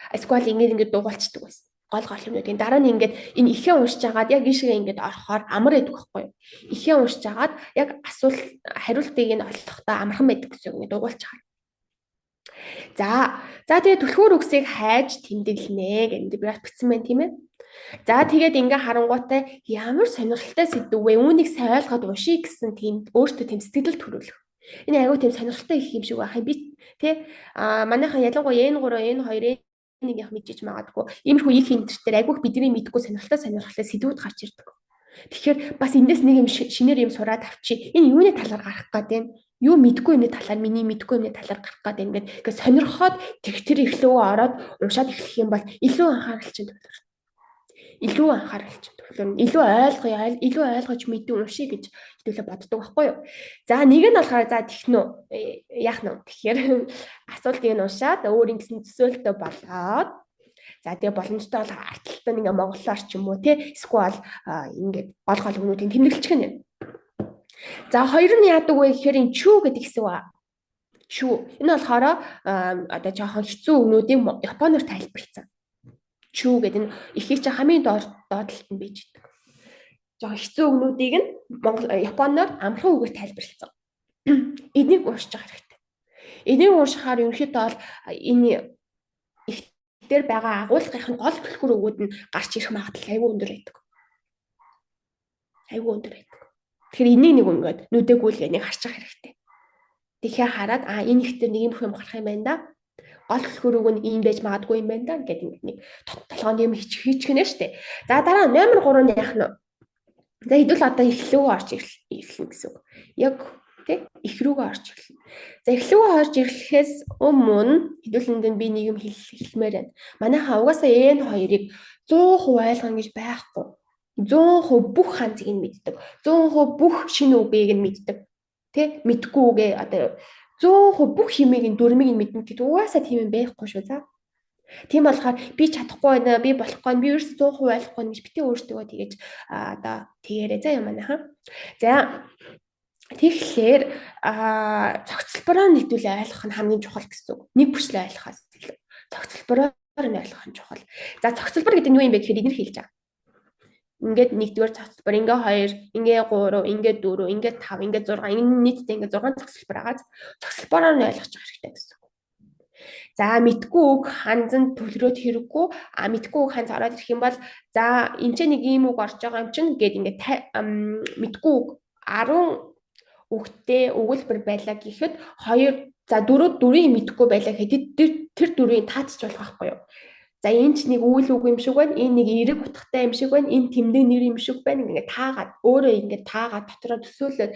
Эсвэл ингэ дугуулцдаг байсан. Гол юмнуудын дараа нь ингээд энэ ихээ уншиж агаад яг ийшээ ингээд орохоор амар байдаг байхгүй юу? Ихээ уншиж агаад яг асуулт хариултыг нь олохдоо амархан байдаг гэсэн үг ингээд дугуулж байгаа. За тэгээд түлхүүр үгсийг хайж тэмдэглэнэ гэдэг би бас бичсэн байна тийм ээ. За тэгээд ингээ харангуйтай ямар сонирхолтой сэдв вэ? Үүнийг сайн ойлгоод уншия гэсэн тийм өөртөө тийм сэтгэл төрүүлэх. Энэ аягүй тийм сонирхолтой их юм шиг байх юм би тий. Манайхан ялангуяа N3, N2 нэг яг мэдчихэж магадгүй. Иймэрхүү их интернетээр айгүйх бидний мэдгүй сонирхолтой сэдвүүд гарч ирдэг. Тэгэхээр бас эндээс нэг юм шинээр юм сураад авчи. Энэ юуны талаар гарах гэдэг вэ? Юу мэдгүй юмны талаар миний мэдгүй юмны талаар гарах гэдэг ингээд сонирхоод тэр эхлөө ороод уншаад эхлэх юм бол илүү анхаарал чинь төвлөрнө. Илүү ойлгож мэдээ уншия гэж хэвлээ боддог байхгүй юу? За нэг нь болохоор за технո яах нь тэгэхээр асуултыг нь уншаад өөр ингэсэн төсөөлтөй болоод за тэгээ боломжтой бол арталтаа нэг монголоор ч юм уу тий эсвэл ингээд гол өгнүүдийн тэмдэглэж гэнэ. За хоёр нь яадаг вэ гэхээр энэ чүү гэдэг хэсэг ба. Чүү. Энэ болохоор одоо жоохон хэцүү өгнүүдийг японоор тайлбарласан. Чүү гэдэг нь ихийг чи хамгийн доотлолт нь бийж идэг. Жоо хэцүү өгнүүдийг нь Японоор амархан үгээр тайлбарласан. Энийг уншиж байгаа хэрэгтэй. Энийг уншихаар ерөнхийдөө бол энэ их дээр байгаа агуулгын гол түлхүүр өгөөд нь гарч ирэх магадлал аюул өндөр байдаг. Тэгэхээр энийг нэг ингээд нүдэгүүлгээ нэг харчих хэрэгтэй. Тэгэхээр хараад энэ их дээр нэг юм хүм гарах юм байна да. Гол түлхүүр өгөө ийм байж магадгүй юм байна да гэдэг нэг толгоонд юм хийчихнэ штэ. За дараа номер 3 нь яах нь. За хэдүүл одоо эхлүүгээ орж ирлээ гэсэн үг. Яг тий их рүүгээ орж ирлээ. За эхлүүгээ орж ирэхээс өмнө хэдүүлэнд би нэг юм хэлмээр байна. Манайхаа угаасаа N2-ыг 100% ойлгоно гэж байхгүй. 100% бүх ханцыг нь мэддэг. 100% бүх шинэ үгийг нь мэддэг. Тэ мэдгүй үгээ одоо 100% бүх хэмээг нь дүрмийг нь мэднэ гэдэг угаасаа тийм юм байхгүй шүү за. Тийм болохоор би чадахгүй байна, би болохгүй байна, би ерөөс 100% ойлгохгүй гэж битээ өөртөө тэгэж одоо тэгээрэй за юм аа. За тэгэхээр цогцлбороо нэгдүүлээ ойлгох нь хамгийн чухал гэсэн үг. Нэг бүчлээ ойлгохоос илүү. Цогцлбороор нь ойлгох нь чухал. За цогцлбор гэдэг нь юу юм бэ гэхээр эдгээр хэлж байгаа. Ингээд нэгдүгээр цогцлбор, ингээ 2, ингээ 3, ингээ 4, ингээ 5, ингээ 6, энэ нийтдээ ингээ 6 цогцлбор байгаа. Цогцлбороор нь ойлгож байгаа хэрэгтэй гэсэн. За мэдгүй үг ханзанд төвлөрөөд хэрэггүй мэдгүй үг ханз ороод ирэх юм бол за энэ ч нэг ийм үг орж байгаа юм чинь гээд ингээд мэдгүй үг 10 үгтэй өгүүлбэр байлаа гэхэд 2 за 4-ийн мэдгүй байлаа гэхэд тэр 4-ийн таацч болох байхгүй юу? За энэ ч нэг үйл үг юм шиг байна. Энэ нэг эерэг утгатай юм шиг байна. Энэ тэмдэг нэр юм шиг байна. Ингээд таагаад өөрөө ингээд таагаад дотроо төсөөлөд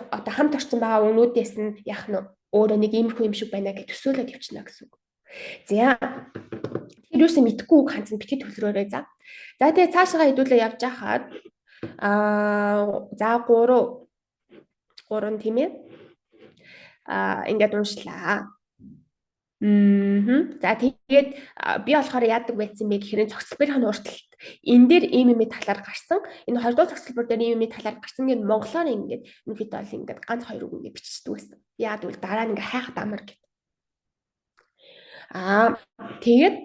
одоо хамт орсон байгаа үнүүдээс нь яах нь өөрөө нэг иймэрхүү юм шиг байна гэж төсөөлөд явчихна гэсэн үг. За тэр юусэн мэдгүй үг ханцсан битгий төлрөөрэй за. За тэгээ цаашаа хэдүүлээ явж хахад за 3 тийм ээ. Ингээд уншлаа. За тэгээд би болохоор яадаг байсан бэ гэхээр цогцлборын урталт энэ дээр ийм юм талаар гарсан. Энэ 2 дугаар цогцлбор дээр ийм юм талаар гарсан гэдэг монголоор ингээд ерөнхийдөө бол ингээд ганц 2 үг ингээд биччихдэг байсан. Яагаад гэвэл дараа нь ингээд хайхад амар гэдэг. Тэгээд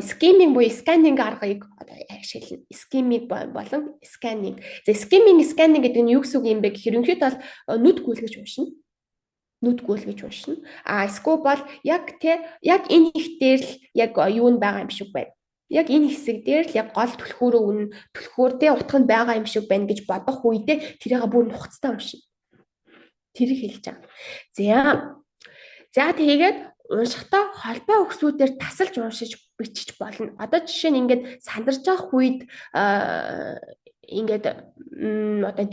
скиминг буюу сканинг аргыг одоо ашиглана. Скиминг болон сканинг. За скиминг гэдэг нь юу гэсэн үг юм бэ гэхээр ерөнхийдөө бол нүд гүйлгэж уншина. Эсвэл бол яг энэ их дээр л яг юу нь байгаа юм шиг байна. Яг энэ хэсэг дээр л яг гол түлхүүр утга нь байгаа юм шиг байна гэж бодох үедээ тэрийг бүр нухацтай уншина. Тэрийг хэлж байгаа. За тэгээд уншихдаа холбоо үгсүүдээр тасалж уншиж бичиж болно. Одоо жишээ нь ингээд сандарч байгаа үед ингээд одоо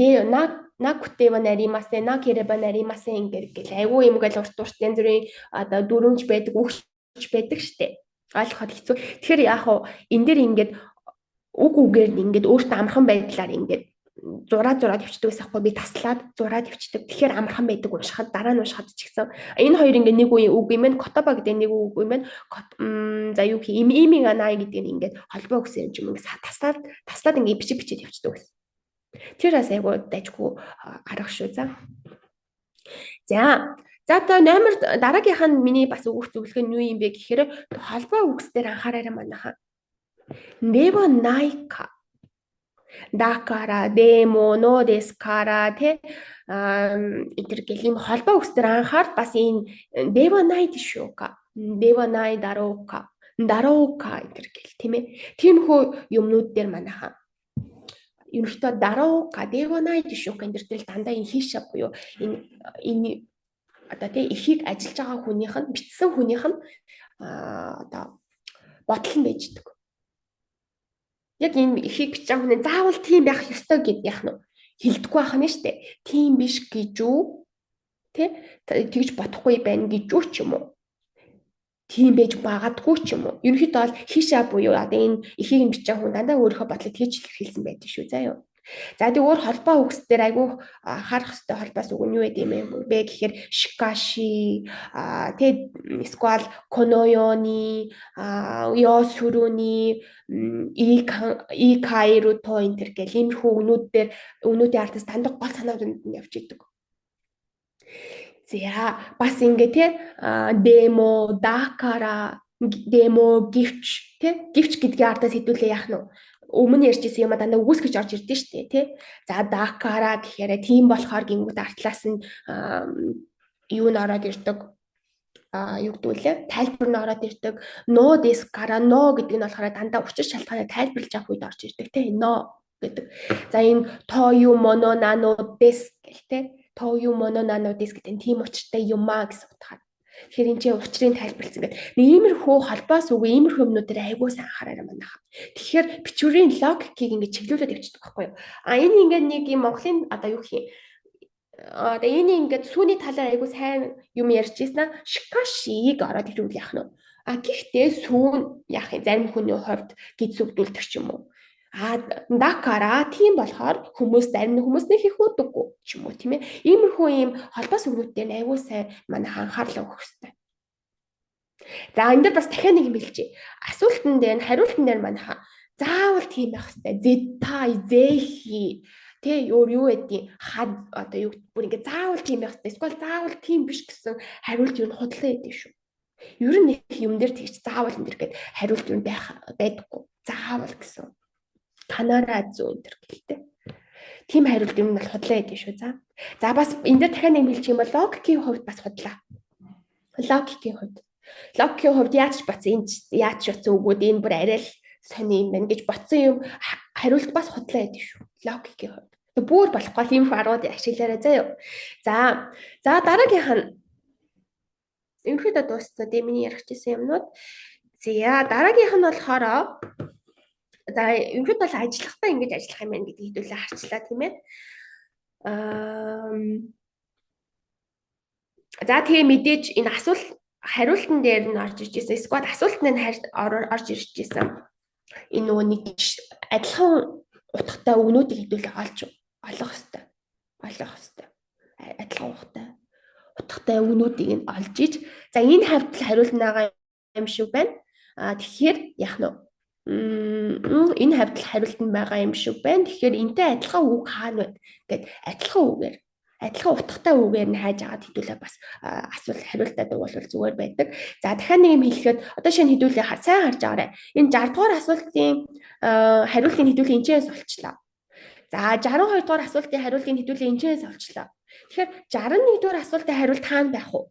накутева наримасе накереба наримасе ингээд айгүй юм гэл урт янз бүрийн одоо дүрмж байдаг үгч байдаг штэ. Ойлгоход хэцүү. Тэгэхээр яах вэ? Энэ дээр ингээд үг үгээр ингээд өөртөө амархан байдлаар ингээд зураад явчихдаг гэсэн хэрэг би таслаад зураад явчихдаг. Тэгэхээр амархан байдаг уншихад дараа нь уншихад ч гэсэн энэ хоёр ингээд нэг үг юм байна. Котоба гэдэг нэг үг юм байна. За юу гэх юм имиг анаа гэдэг нь ингээд холбоо өгсөн юм ингээд таслаад ингээд бичиж явчихдаг гэсэн. Тэр бас айгуу дайггүй арга шүү за. За одоо номер дараагийнх нь миний бас өгөх зөвлөгөө нь юу юм бэ гэхээр холбоо үгс дээр анхаараарай манайхаа. Нева найка дакара демо но дескара тэ интергэл ийм холбоо үгс дээр анхаар бас энэ дева най тишүүка дева най даруука интергэл тийм ээ. Тиймхүү юмнууд дээр манайхаа ерөнхийдөө даруука дева най тишүүка энэ дээр дандаа энэ хийшаа буюу энэ одоо тий эхийг ажиллаж байгаа хүнийх нь бичсэн хүнийх нь одоо бодол нь байждаг. Яг энэ эхийг бичсэн хүн заавал тийм байх ёстой гэд яах нь хэлдэггүй байх нь штэ. Тийм биш гэж үү? Тэ тэгж бодохгүй байна гэж үү ч юм уу? Тийм байж магадгүй ч юм уу? Ерөнхийдөө бол хийшаа буюу одоо энэ эхийг нь бичсэн хүн дандаа өөрийнхөө бодлыг тэгж хэлсэн байдаг шүү заа юу. За тэг өөр холбоо үгс дээр айгүй харах хэрэгтэй холбоос үг нь юу гэдэг юм бэ гэхээр шикаши тэг эсвэл коноёни ёсүрүни икаирото энтер гэх иймэрхүү өгнүүдийн ардаас дандаа гол санаанд нь явж идэг. За бас ингээ те демо дакара демо гівч те гівч гэдгийн ардаас хэдүүлээ яах нь өмнө ярьжсэн юм дандаа үгс гэж орж ирдэ штэ тий. За дакара гэхээр тийм болохоор гингүүд артлаас нь юу н ороод ирдэг юу гэдүүлээ тайлбар нь ороод ирдэг. Но дескара но гэдэг нь болохоор дандаа учир шалтгааныг тайлбарлаж авах үед орж ирдэг тий. Но гэдэг. За энэ то ю моно нано дес гэх тий. То ю моно нано дес гэдэг нь тийм учиртай юмаа гэсэн утгаар. Тэгэхээр энэ чинь учрыг тайлбарлсан гэдэг. Иймэрхүү холбоос үг иймэрхүү юмнуудаар айгуу сайн анхаараарай манайхаа. Тэгэхээр бичвэрийн логикийг ингэж чиглүүлээд явчихдаг байхгүй юу? Энэ ингээд нэг юм Монголын одоо юу гэх юм? Одоо энэ ингээд сүүний талаар айгуу сайн юм ярьж ийсэн шикашиг ороод ирвэл яах нь? Гэхдээ сүүн яах юм? Зарим хүний хувьд гизүгдүүлдэг ч юм уу? Дакара тийм болохоор зарим хүмүүс нэг их удаггүй ч юм уу тийм ээ. Иймэрхүү ийм холбоос өгнүүдтэй айгуу сайн манайх анхаарлаа өгөх хэрэгтэй. За энэ дээр бас дахиад нэг юм хэлчихье. Асуултан дээр нь хариултан дээр манайха заавал тийм байх хэрэгтэй. Зэтай, зэхи тэ юу гэдгийг хад одоо юу бүр ингээ заавал тийм байх хэрэгтэй. Эсвэл заавал тийм биш гэсэн хариулт юу нь худлаа гэдэг шүү. Ер нь их юм дээр тэгч заавал энэ төр гэд хариулт юу байх байдаггүй. Заавал гэсэн. Канараа зүү энэ төр гэлтэй. Тийм хариулт юм бол худлаа гэдэг шүү. За бас энэ дээр дахиад нэг хэлчих юм бол логикийн хувьд бас худлаа. Логикийн хувьд. Логикийн хувьд яаж бацсан яаж бацсан үгүүд энэ бүр арай л сони юм байна гэж ботсон юм хариулт бас худлаа гэдэг шүү. Логикийн хувьд. Бүр болохгүй юм арууд ашиглаарай заяа. За дараагийнх нь ерөнхийдөө дууссан дээ миний ярих гэсэн юмнууд. За дараагийнх нь болохоор за ерөнхийдөө бол ажиллахтаа ингэж ажиллах юм байна гэдэг хэдүүлээ харчлаа тийм ээ. За тэгээ мэдээж энэ асуулт хариултан дээр нь орж ирж байсан. Эсвэл асуултанд нь орж ирж байсан. Энэ нөгөө нэг адилхан утгатай үгнүүдийг хэдүүлээ олох хэрэгтэй. Адилхан утгатай үгнүүдийг нь олж иж за энэ хавьтал хариулнаага юм шиг байна. Тэгэхээр яах нь энэ хавьтал хариултанд байгаа юм шиг байна. Тэгэхээр энтэй адилхан үг хаана вэ гэд адилхан утгатай үгээр нь хайж агаад хэдүүлээ бас асуулт хариултаад бол зүгээр байдаг. За дахиад нэг юм хэлэхэд одоо шинэ хэдүүлээ сайн харж байгаарай. Энэ 60 дугаар асуултын хариултыг хэдүүлээ энэчээс олчлаа. За 62 дугаар асуултын хариултыг хэдүүлээ энэчээс олчлаа. Тэгэхээр 61 дугаар асуултын хариулт хаана байх вэ?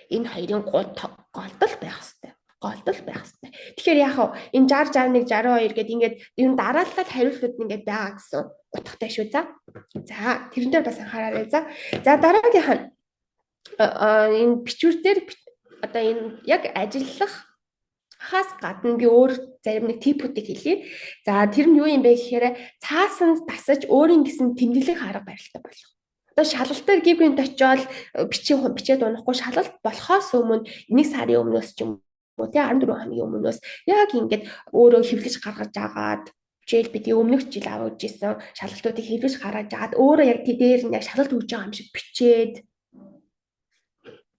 Энэ хоёрын голдол байх хэрэгтэй. Тэгэхээр яах вэ? Энэ 60 61 62 гэдэг ингээд энэ дараалал хариултууд нь ингээд байгаа гэсэн утгатай шүү. За тэрэн дээр бас анхаараарай. За дараагийнх нь энэ бичвэр дээр одоо энэ яг ажиллах хаас гадна би өөр зарим нэг типүүдийг хэлье. За тэр нь юу юм бэ гэхээр цаасан тасаж өөрийн гэсэн тэмдэглэх арга барилтай болох. Одоо шалгалтаар гибринт очиод бичээд унахгүй шалгалт болохоос өмнө 1 сарын өмнөөс ч юм уу тий 14 хоногийн өмнөөс яг ингээд өөрөө хэвлэж гаргаж агаад жишээл бид өмнөх жил аваад ирсэн шалгалтуудыг хэвлэж гаргаж агаад өөрөө яг дээр нь шалгалт өгж байгаа юм шиг бичээд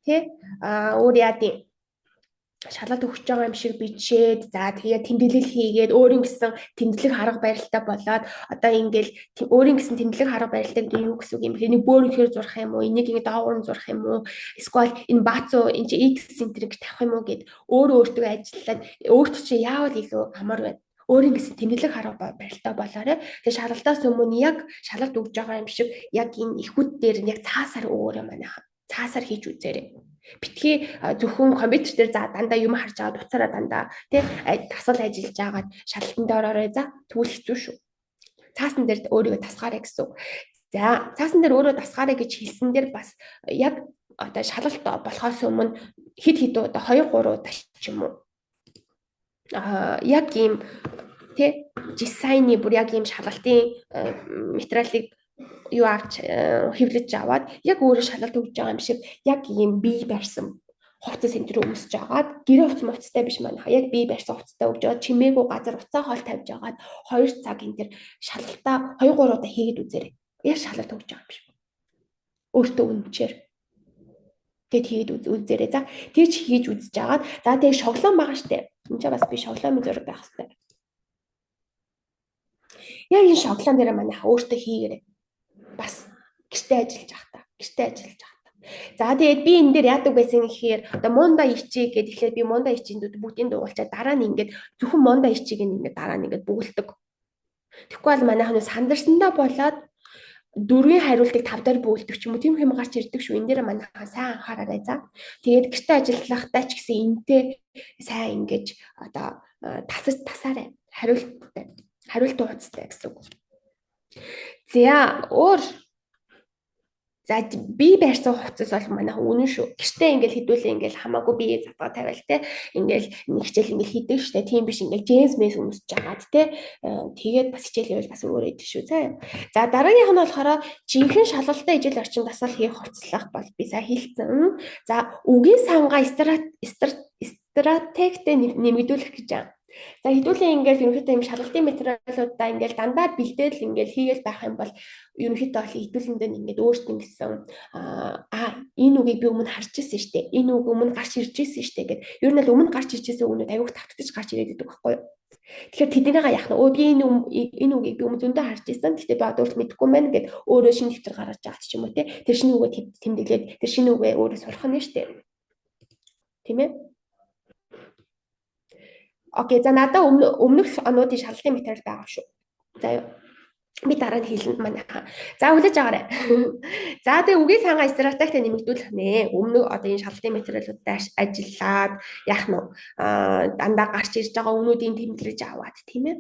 тий өөр яадын шалгалт өгч байгаа юм шиг бичээд за тэгээ тэмдэглэл хийгээд өөрийн гэсэн тэмдэглэх арга барилтай болоод одоо ингээл өөрийн гэсэн тэмдэглэх арга барилтай гэдэг юу гэсэн үг юм бэ? Нэг бөөрөнхөр зурх юм уу? Энийг ингэ доогуур зурх юм уу? Эсвэл энэ баацуу энэ X центрийг тавих юм уу гэд өөртөө ажиллаад өөртөө чи яавал илүү амар байна. Өөрийн гэсэн тэмдэглэх арга барилтай болоорой. Тэгээ шалгалтаас өмнө яг шалгалт өгж байгаа юм шиг яг энэ ихүүд дээр яг цаасаар өөрөө манайхан цаасаар хийж үзээрэй. Битгий зөвхөн компьютер дээр за дандаа юм харж байгаа дуцаараа дандаа тий тасал ажиллаж байгаад шалгалтанд ороорой за тэгвэл хэцүү шүү. Цаасан дээр өөрийгөө тасгаарай гэсэн үг. За цаасан дээр өөрөө тасгаарай гэж хэлсэн дээр бас яг одоо шалгалт болохоос өмнө хэд удаа 2 3 удаа ч юм уу яг ийм тий дизайны бүр яг ийм шалгалтын материалыг юу авч хэвлэж аваад яг өөрөө шалгалт өгж байгаа юм шиг яг ийм бие барьсан хувцас центр өмсөж агаад гэрээ хувцастай биш манайха яг бие барьсан хувцастай өгж аваад чимээгүй газар уцаа хоол тавьж агаад 2 цаг энэ төр шалгалтаа 2 3 удаа хийгээд үзээрэй. Яг шалгалт өгж байгаа юм шиг. Өөртөө үнчээр тэгэд хийгээд үзээрэй. За тийч хийж үзэж агаад за тэгээ шоглоон байгаа штэ. Энд ч бас би шоглоомын зураг байх хэрэгтэй. Яг энэ шоглоон дээр манайха өөртөө хийгээрэй. Бас гэртээ ажиллаж байгаа. За тэгээд би энэ дээр яадаг байсан гэхээр одоо монда ичээ гэдэг тэгэхээр би монда ичээнд бүгдийг дуулчаад дараа нь ингээд зөвхөн монда ичээг ингээд дараа нь ингээд бөглөдөг. Тэгэхгүй бол манайхан сандарсандаа болоод 4-ийн хариултыг 5 дээр бөглөдөг ч юм уу тийм хэм гарч ирдэг шүү. Энэ дээр манайхан сайн анхаараарай за. Тэгээд гэртээ ажиллахтаа ч гэсэн энтэй сайн ингэж одоо тасаарай. Хариулт ууцтай гэсэн үг. За өөр за би барьсан хувцас бол манайхан үнэн шүү. Гэртээ ингээл хідүүлээ ингээл хамаагүй бие задгаа тавиал те. Ингээл нэг хичээл ингээл хийдэг штэ. Тийм биш ингээл джеймс мэс өмсөж жагаад те. Тэгээд бас хичээл хийвэл бас өөрөө идэв шүү. За дараагийнх нь болохоор жинхэнэ шалгалтын ижил орчин дасгал хийх хувцлах бол би сайн хэлсэн. За үгийн сангаа стратегтэй нэмэгдүүлэх гэж За хэдүүлээ ингээл ерөнхийдөө юм шалгалтын материалуудаа ингээл дандаа бэлдээл ингээл хийгээл байх юм бол ерөнхийдөө бол хэдүүлэндээ ингээд өөртөө ингэсэн энэ үгийг би өмнө харж ирсэн шүү дээ. Энэ үг өмнө гарч ирж ирсэн шүү дээ гэд. Ер нь л өмнө гарч ирж ирсэн үгнүүд аюух тавтагдаж гарч ирээд байдаг байхгүй юу? Тэгэхээр тэднийгээ яах нь өө би энэ үгийг би өмнө зөндөө харж ирсэн. Гэхдээ би одоо өөрт мэдэхгүй байна гэд өөрөө шинэ дэвтэр гаргаж байгаа ч юм уу те. Тэр шинэ үгээ тэмдэглээд тэр шинэ үгээ өөрөө сурах нь шүү дээ. Тийм ээ? Окей, за надад өмнөх онуудын шалгалтын материал байгаа шүү. За би дараа нь хэлнэ манайхаа. За хүлээж аваарай. За тэгээ үгийн цаангаа стратегтэй нэмэгдүүлэх нэ. Өмнө одоо энэ шалгалтын материалуудаа ажиллаад яах нь дандаа гарч ирж байгаа өмнүүдийн тэмдэглэж аваад тийм ээ.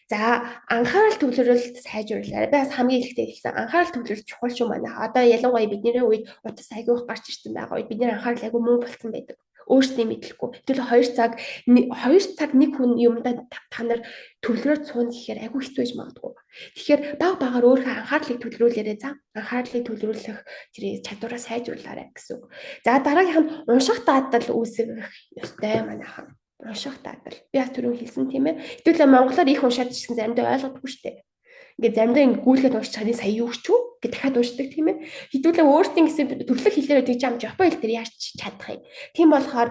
За анхаарал төвлөрөлт сайжруулаарай. Би бас хамгийн ихтэй хэлсэн. Анхаарал төвлөрөлт чухал шүү манайхаа. Одоо ялангуяа бидний үед утас айгүйх гарч ирсэн байгаа үед бидний анхаарал айгүй муу болсон байдаг. Өөрсдөө мэдлэхгүй. Тэгвэл 2 цаг нэг хүн юмдаа та нар төвлөрөөд суuna гэхээр айгүй хэцүү байж магадгүй. Тэгэхээр баг багаар өөрийнхөө анхаарлыг төвлөрүүлээрэй за. Анхаарлыг төвлөрүүлэх тэр чадвараа сайжруулаарай гэсэн үг. За дараагийнх нь унших дадал үүсгэх ёстой манайхан. Унших дадал. Би бас түрүү хэлсэн тийм ээ. Хэдүүлээ монголоор их уншаад ч гэсэн заримдаа ойлгодоггүй шүү дээ. Ингээд заримдаа ингээд гүйлгээд уншиж чана сая юу ч үү гэж дахиад уншдаг тийм ээ. Хэдүүлээ өөртөө гэсэн төрлөх хэлээр тэгж амж Япон хэл дээр яаж чадах юм. Тийм болохоор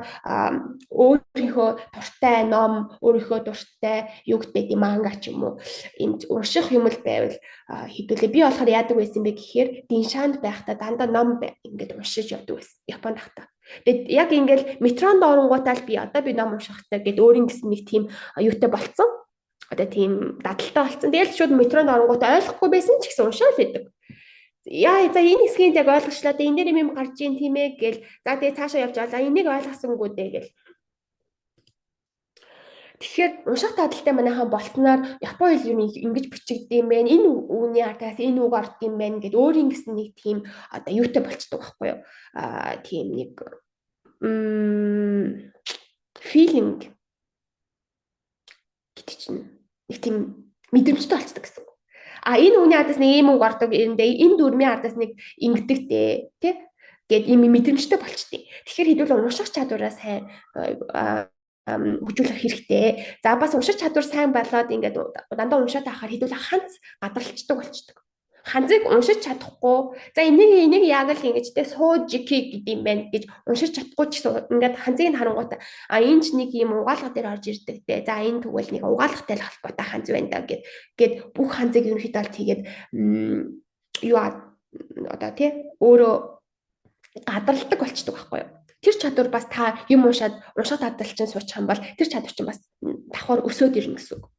өөрийнхөө дуртай ном, өөрийнхөө дуртай юу гэдэг манга ч юм уу юм унших юм л байвал хэдүүлээ би болохоор яадаг байсан бэ гэхээр Диншанд байхдаа дандаа ном ингээд уншиж явдаг байсан. Японд байхдаа. Тэгээд яг ингээд метронд оронгуудаа л би одоо би ном унших хэрэгтэй гэд өөрийн гэсэн нэг тийм юутай болцсон. Одоо тийм дадалтай болсон. Тэгэл шууд метронд оронгуудаа ойлгохгүй байсан ч гэсэн уншаал байдаг. Яа за энэ хэсгийг яг ойлгочлаа. Энэ дээр юм гарч ийн тийм ээ гэл. За тэгээ цаашаа явж байгаа. Энийг ойлгосонгүй дээ гэл. Тэгэхээр унших дадалтай манайхан болсноор Япон хэл юм ингэж бичигдсэн юм байна. Энэ үүний ардаас энэ үг орд юм байна гэд өөрийн гэсэн нэг тийм одоо юутай болчдөг байхгүй юу? Тийм нэг feeling гэдэг чинь нэг тийм мэдрэмжтэй болцдог гэсэн. Энэ үний ардаас нэг юм үг ордог энэ дүрмийн ардаас нэг ингэдэгтэй тий гэд юм мэдрэмжтэй болчтой. Тэгэхээр хэдүүл унших чадвараа сайн хөгжүүлэх хэрэгтэй. За бас унших чадвар сайн болоод ингээд дандаа уншаад байхаар хэдүүл ханц гадралцдаг болчдөг. Ханзыг уншиж чадахгүй. За энийг яг л ингэж те суужики гэдэг юм байна гэж уншиж чадахгүй ч гэсэн ингээд ханзыг нь харангуйта энэ ч нэг юм угаалга дээр орж ирдэг те. За энэ тэгвэл нэг угаалгатай л холбоотой ханз байна да гэд бүх ханзыг ерөнхийдөө л тэгээд юу одоо те өөрөө гадралдаг болчдөг байхгүй юу? Тэр чадвар бас та юм унших дадал чинь суучих юм бол тэр чадвар чинь бас давхар өсөөд ирнэ гэсэн үг.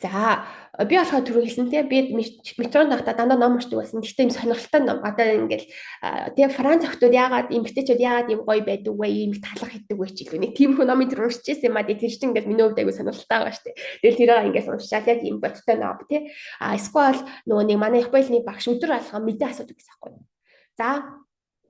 За би болохоор түрүү хэлсэн тийм би метронд байхдаа дандаа ном уншдаг байсан. Гэхдээ юм сонирхолтой ном. Одоо ингээл тийм Франц охтууд яагаад эмгтээчүүд яагаад юм гоё байдаг вэ? Ийм талах хийдэг вэ ч гэлээ. Нэг тиймэрхүү номыг тэр уншиж байсан юм аа. Тэр чинь ингээл миний хувьд аягүй сонирхолтой байгаа шүү дээ. Тэгэл тэрийг ингээл уншаад яг юм бодтой ном тийм. Эсвэл нөгөө нэг манай Японы багш өдөр алгаа мэдээ асуудаг гэсэн юм. За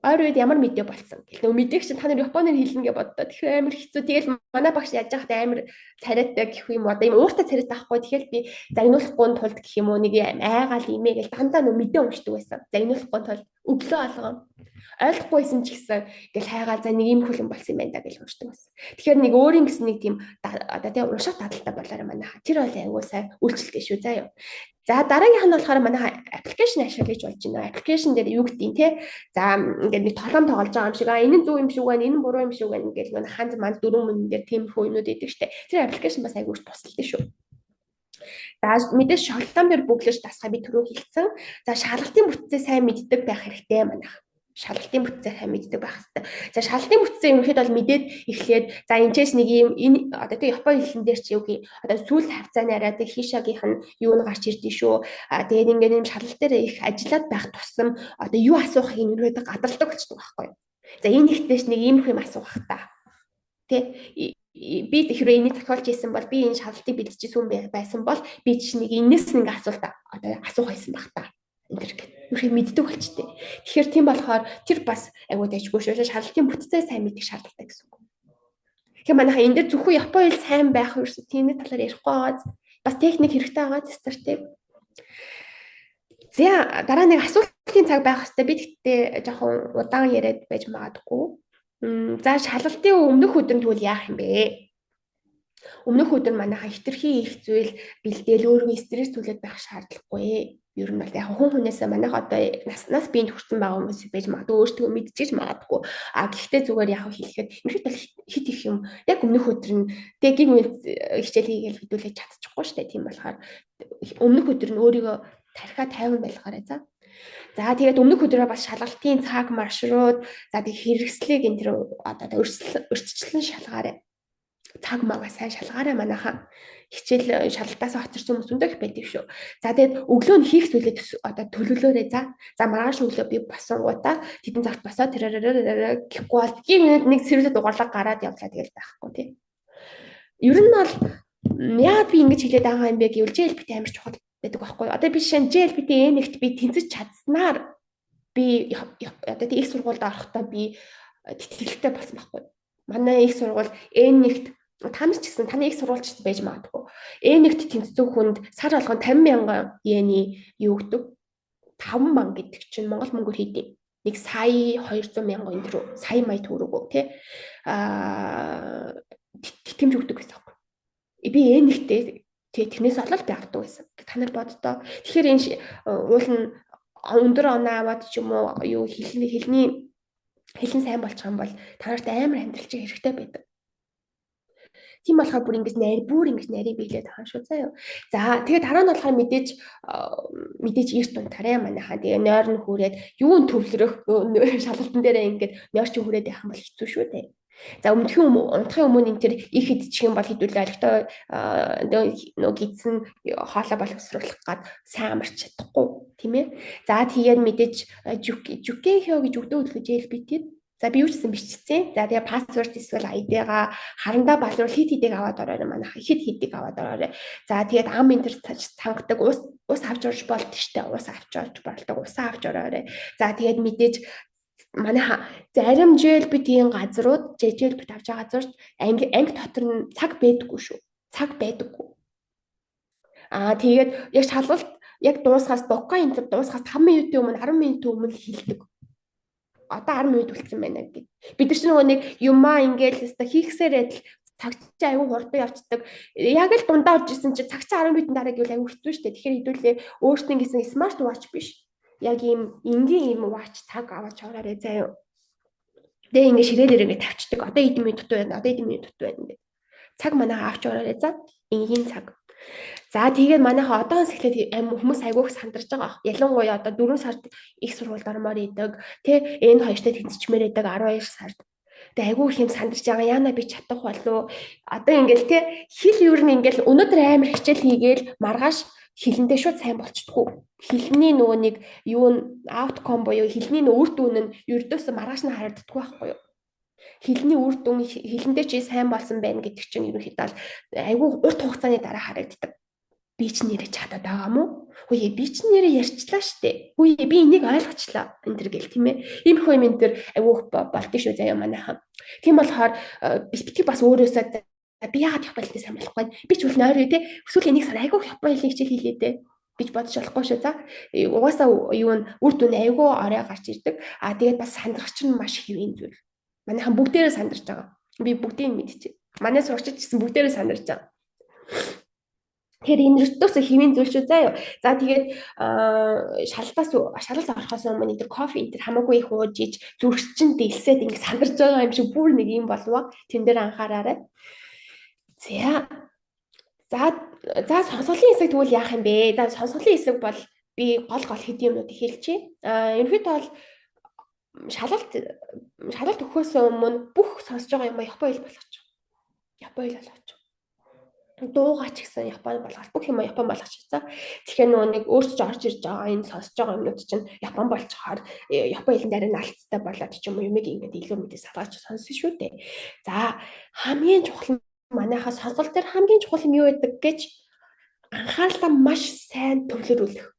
ойр үед ямар мэдээ болсон. Гэхдээ мэдээг чинь та нар Японоор хэлнэ гэж боддоо. Тэгэхээр амар хэцүү. Тэгэл манай багш яаж байхдаа амар царайтай гэх юм одоо юм ууртай царайтай байхгүй. Тэгэхээр би загнуулахгүй тулд гэх юм уу нэг айгаал имэйл дандаа нөө мэдээ уншдаг байсан. Загнуулахгүй тулд өглөө алган ойлгохгүйсэн ч гэсэн ингээл хайгаал за нэг юм хүлэн болсон юм байна да гэж уншдаг байсан. Тэгэхээр нэг өөрийн гэсэн нэг тийм одоо тийм унших дадалтай болоорой манай. Тэр бол аягүй сайн үйлчлэлтэй шүү заа юу. За дараагийнх нь болохоор манай аппликейшн ашиглаж болж байна. Аппликейшн дээр юу гэдэг юм те. За ингээд нэг толгом тоглож байгаа юм шиг энэ нь зөв юм шиг байна, энэ нь буруу юм шиг байна гэж нэг ханз манд дөрвөн мөн дээр тиймэрхүү юмнууд идэг штэ. Тэр аппликейшн бас айгүйч тусалдаг шүү. За мэдээж шалгалтын дээр бүглэж тасгай би түрүү хэлсэн. За шалгалтын бүтцээ сайн мэддэг байх хэрэгтэй манайх. Шалгалтын бүтцээ сайн мэддэг байх хэрэгтэй. За шалгалтын бүтцээ ерөнхийдөө бол мэдээд эхлээд за энэчээс нэг юм энэ одоо тийм Японы хэлэн дээр ч юу гэх одоо сүүл хавцааны арай тэг хишагийнх нь юу н гарч ирдээ шүү. Тэгээд ингээд юм шалгалт дээр их ажиллаад байх тусам одоо юу асуухыг ерөнхийдөө гадарладаг болчихдог байхгүй юу. За энэ ихтэйч нэг ийм юм асуух та. Тэ би тэгэхээр энийг тохиолж ийсэн бол би энэ шалгалтыг бэлдчихсэн байсан бол би чинь нэг энэс нэг асуулт одоо асуух байсан баг та. Үнэхээр мэддэг болчтой. Тэгэхээр тийм болохоор тэр бас айгуу дайггүй шүү. Шалгалтын бүтцээ сайн мэдэх шаардлагатай гэсэн үг. Тэгэхээр манайха энэ дээр зөвхөн Японы хэл сайн байх ерөөсөө тийм талаар ярихгүй байгаа. Бас техник хэрэгтэй байгаа стартыг. За дараа нэг асуултын цаг байх хэвээр би тэгтээ жоохон удаан яриад байж магадгүй. За шалгалтын өмнөх өдөр тэгвэл яах юм бэ? Өмнөх өдөр манайха хитрхи их зүйл бэлдээл өөрийгөө стресс түлээд байх шаардлагагүй. Ер нь бол яг хүн хүнээсээ манайх одоо наснаас биед хүрсэн байгаа хүмүүс байж магадгүй өөртөө мэдчихэж магадгүй. А гэхдээ зүгээр яг хэлэхэд ерхэд бол хит их юм. Яг өмнөх өдөр нь тэг гин хичээл хийгээл хөдөлгөж чадчихгүй шүү дээ. Тийм болохоор өмнөх өдөр нь өөрийгөө тархиа 50 байлгаарай за. За тэгээд өмнөх өдрөө бас шалгалтын цаг маршрут за тэг хэрэгслийг энэ төр одоо өрсөлдсөн шалгаарай. Цаг магаа сайн шалгаарай манайхаа. Хичээл шалгалтаас хоцорсон хүмүүс өндөх байдаг шүү. За тэгээд өглөө нь хийх зүйлээ одоо төлөвлөөрэй за. За маргааш өглөө би босонгуудаа тэдэн цагт босоод гэхгүй бол 1 минут нэг цэвэрлэг дугаарлага гараад явлаа тэгэл байхгүй тий. Ер нь бол яагаад би ингэж хэлээд байгаа юм бэ гэвэл JLPT амар чухал байдаг байхгүй. Одоо би шинэ JLPT N1-т би тэнцэж чадсанаар би одоо их сургуульд орохдоо би тэтгэлэгтэй болсон байхгүй. Манай их сургууль N1-т танаас ч гэсэн таны их сурвалжч байж магадгүй. N1-т тэнцэх хүнд сар болгон 50,000 йены юу өгдөг. 5 ман гэдэг чинь Монгол мөнгөөр хийдэг. 1 сая 200,000 энэ төр сая мая төгрөг тий. Тэмж өгдөг гэсэн юм. Би N1-т тэрнээс олол би авдаг байсан. Та нар боддоо. Тэгэхээр энэ уул нь өндөр оноо аваад ч юм уу юу хэлний сайн болчих юм бол та нарт амар амьдрал чинь хэрэгтэй байдаг. Тийм болохоор бүр ингэж нарийн биелээд байгаа шүү заа юу. За тэгээд дараа нь болохоор мэдээж эрт унтаарай манайхаа. Тэгээ нойр нь хүрээд юун төвлөрөх шалгалтан дээрээ ингэж нойр чи хүрээд явах юм бол хэцүү шүү дээ. За унтахын өмнө энэ төр их идчих юм бол хэдүүлээ олигтой нөө гидсэн хоолой боловсруулах гад сайн амарч чадахгүй тийм ээ. За тэгээд мэдээж жукенхё гэж өгдөө хөдөлгөж JLPT-д за би юу ч гэсэн бичсэн. За тэгээ пассворд эсвэл ID-га харандаа балуул хит аваад ороорой манайха хит аваад ороорой. За тэгээд ам энтер цангадаг ус авч орж болт штэ. Ус авч орж болдог. Усаа авч ороорой. За тэгээд мэдээж манайха зарим JLPT-ийн газрууд JLPT авч байгаа газрууд анги дотор нь цаг байдаггүй шүү. Цаг байдаггүй. Тэгээд яг шалгалт яг дуусахаас бокка энтер дуусахаас 5 минутын өмнө 10 минутын өмнө хэлдэг. Одоо 10 минут үлдсэн байна гэд. Бид нар ч нөгөө нэг юмаа ингээл өстой хийхсээр адил цаг чи аюу хурдан явцдаг. Яг л дундаа орж исэн чи цаг чи 10 минутын дараа гэвэл аюу хэцүү шүү дээ. Тэгэхээр хэдүүлээ өөртөө гэсэн смарт watch биш. Яг ийм энгийн ийм watch цаг аваач ороорой заяа. Тэгээ ингээ ширээлэр ингээ тавьчихдаг. Одоо эдэн минут дутуу байна. Одоо эдэн минут дутуу байна гэдэг. Цаг манайха авч ороорой за. Энгийн цаг. За тэгээд манайха одоос эхлээд хүмүүс айгүйх сандарч байгаа. Ялангуяа одоо 4 сард их сургуульд ормоор идэг. Тэ энэ хоёртой тэнцчмээр идэг 12 сард. Тэгээ айгүйх юм сандарч байгаа. Яна би чадах болов. Одоо ингээл тэ хэл ер нь ингээл өнөөдөр амар хичээл хийгээл маргааш хилэндээ шууд сайн болчихдгоо. Хилний нөгөө нэг юу outcome буюу хилний үр дүн нь ердөөс маргааш нь харагддаггүй байхгүй юу? Хилний үр дүн хилэндээ чи сайн болсон байна гэдэг чинь ерөнхийдөө айгүй урт хугацааны дараа харагддаг. Би ч нэрээ чадаад байгаа мó? Хөөе би ч нэрээ ярьчлаа штэ. Хөөе би энийг ойлгочлаа. Энэ төр гэл тийм ээ. Ийм хөө юм энэ төр айгүй болтыг шүү заяа манайхан. Тийм болохоор бити бас өөрөөсөө би яагаад Японы хэлтэй сайн болохгүй. Би ч үл нойроо те. Эсвэл энийг сар айгүй Японы хэлний хичээл хийлээ те. Гэж бодож болохгүй шүү за. Угаасаа юу н үр дүн айгүй орой гарч ирдэг. Тэгээд бас сандрах чинь маш хэвэн зүйл. Манайхан бүгдээрээ сандарч байгаа. Би бүгдийг мэдчихэв. Манай сурагчид гэсэн бүгдээрээ сандарч байгаа. Тэгэхээр энэ өртөөс хэвийн зүйл шүү заа юу. За тэгээд шалгалт орохоос өмнө энэ кофе энэ хамаагүй их ууж иж зүрхчин дэлсээд ингэ сандарч байгаа юм шиг бүр нэг юм болов. Тэн дээр анхаараарай. За сонсголын хэсэг тэгвэл яах юм бэ? За сонсголын хэсэг бол би гол хэдийн юмнууд хэлчихье. Ерөнхийдөө бол шалгалт өгөхөөс өмнө бүх сонсож байгаа юм Японы хэл болгочих. Японы хэл болгочих. Дуугаа ч гэсэн Японы болгож бүх юм Япон болгочихсан. Тэгэхээр нөгөө нэг өөрсдөө орж ирж байгаа энэ сонсож байгаа юмнууд чинь Япон болчихоор Японы хэлэн дээр нь алдцтай болоод ч юм уу юмыг ингэж илүү мэдээ салгаж сонсон шүү дээ. За хамгийн чухал манайхаа сонсгол дээр хамгийн чухал юм юу байдаг гэж анхаарлаа маш сайн төвлөрүүлэх.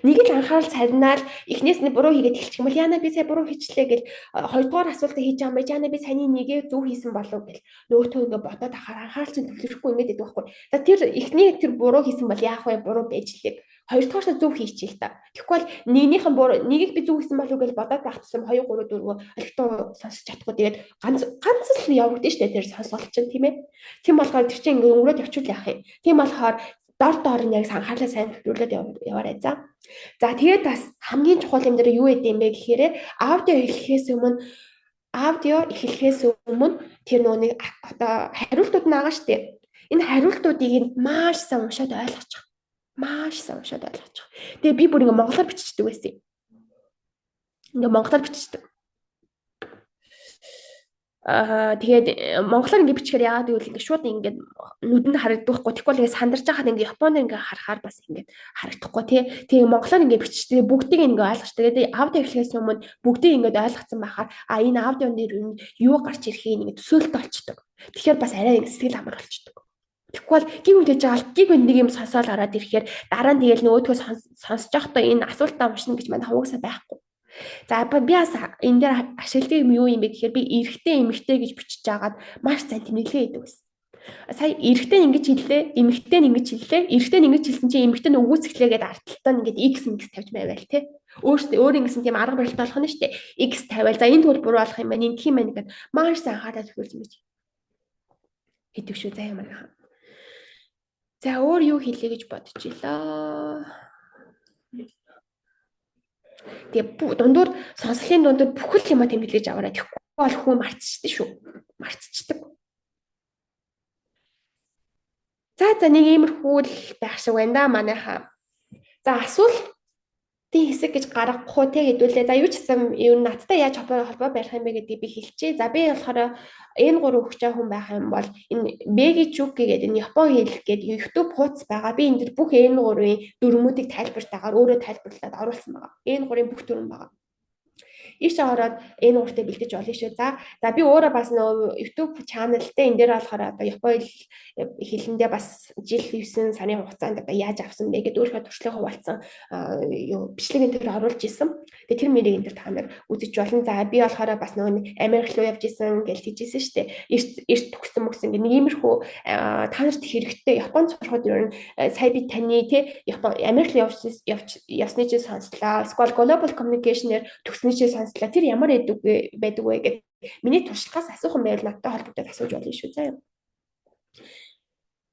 Нэг л анхаарал царинаар эхнээс нь буруу хийгээд эхэлчих юм бол яана би сая буруу хийчлээ гэл хоёрдугаар асуултаа хийж байгаа юм байж яана би саяны нэгээ зөв хийсэн болов гэл нөгөөтөө ингээ бодоод ахаар анхаарал чинь төвлөрөхгүй ингээд байдаг байхгүй. За тэр эхний тэр буруу хийсэн бол яах вэ? Буруу байж лээ. Хоёрдугаараа зөв хийчихээ л та. Тэгэхгүй бол нэгнийхэн нэгийг би зөв хийсэн болов уу гэж бодоод байх тусам 2 3 4 олигтой сонсож чадахгүй. Тэгээд ганц л явагдаж штэ тэр сонсголт чинь тийм ээ. Тийм болохоор тэр чинь ингээд өнгөрөөд явчихвал яах юм. Тийм болохоор дор нь яг анхаарлаа сайн төвлөрүүлээд яваарай за. За тэгээд бас хамгийн чухал юм дээр юу гэдэг юм бэ гэхээр аудио эхлэхээс өмнө тэр нэг одоо хариултууд байгаа штэ. Энэ хариултуудыг маш сайн уншаад ойлгочих. Маш сайн уншаад ойлгочих. Тэгээ би бүр ингээ монголоор биччихдэг байсан юм. Ингээ монголоор биччихдэг. Тэгээд монголоор ингээ бичгээр яагаад гэвэл ингээ шууд ингээ нүдэнд харагдахгүй. Тэгэхгүй л ингээ сандарч байхад ингээ японоор ингээ харахаар бас ингээ харагдахгүй тий. Тэгээ монголоор ингээ биччихдэг бүгдийг ингээ ойлгочтой. Тэгээд аудио эхлэхээс өмнө бүгдийг ингээ ойлгоцсон байхаар энэ аудионы юу гарч ирэхийг ингээ төсөөлөлт олчдөг. Тэгэхээр бас арай ингээ сэтгэл амар болчдөг. Тэгэхгүй бол гин үдэж байгаа гиг нэг юм сонсоол ороод ирэхээр дараа нь тэгэл нөгөөдгөө сонсож явахдаа энэ асуултаа уншина гэж манай хаваагсаа байхгүй. За би бас энэ дээр ашигладаг юм юу юм бэ гэхээр би эрэгтэй эмэгтэй гэж бичиж жагаад маш сайн тэмдэглээ гэдэг байсан. Сая эрэгтэй нь ингэж хэллээ, эмэгтэй нь ингэж хэллээ. Эрэгтэй нь ингэж хэлсэн чинь эмэгтэй нь өгөөсгөлээгээд арталтаа ингээд x тавьж байвал те. Өөр ингэсэн тийм арга барилт болох нь шүү дээ. X тавиал за энэ тэгвэл буруу болох юм байна. Энэ тийм байна гэдэг маш сайн хараад төгөлж ингэж хэдэг шүү заяа манайхаа. За өөр юу хэлье гэж бодож илаа. Тэгээ дундуур сонсголын дундуур бүхэл юм тэмдэглэж аваарай. Тэгэхгүй бол хүн марцчихдээ шүү. Марцчдаг. За нэг иймэрхүү л байх шиг байна да манайхаа. За асуултын хэсэг гэж гаргахгүй те хэдүүлээ. За юу ч гэсэн юу надтай яаж холбоо барих юм бэ гэдгийг би хэлчихье. За би болохоор N3 өгч байгаа хүн байх юм бол энэ Begi Chuki гэдэг энэ Япон хэл гэдэг YouTube хуудас байгаа. Би энэ дэр бүх N3-ийн дүрмүүдийг тайлбартаагаар өөрөө тайлбарлаад оруулсан байгаа. N3-ийн бүх дүрм байгаа. Иш ороод N3-тэй бэлдэж болно шүү. За би өөрөө бас нөгөө YouTube channel-тэй энэ дээр болохоор одоо Япон хэлэндээ бас жил 9 сарын хугацаанд одоо яаж авсан бэ гэдээ өөрөө туршлагыг хуваалцсан бичлэг энэ дээр оруулж исэн. Тэгээ тэр мэрийг энэ дээр та нар үзэж болно. За би болохоор бас нөгөө Америк руу явж исэн гэж хэлжсэн шүү дээ. Эрт төгсөн мөксөн гэх нэг иймэрхүү та нарт хэрэгтэй Японд сурахад ер нь сая би таны те Америк руу явсны чинь сонслоо. School Global Communication-ээр төгсний чинь сонслоо. Тэр ямар байдаг вэ гэдэг миний туршлагаас асуух юм байвал надтай холбогдоод асууж болно шүү заяа.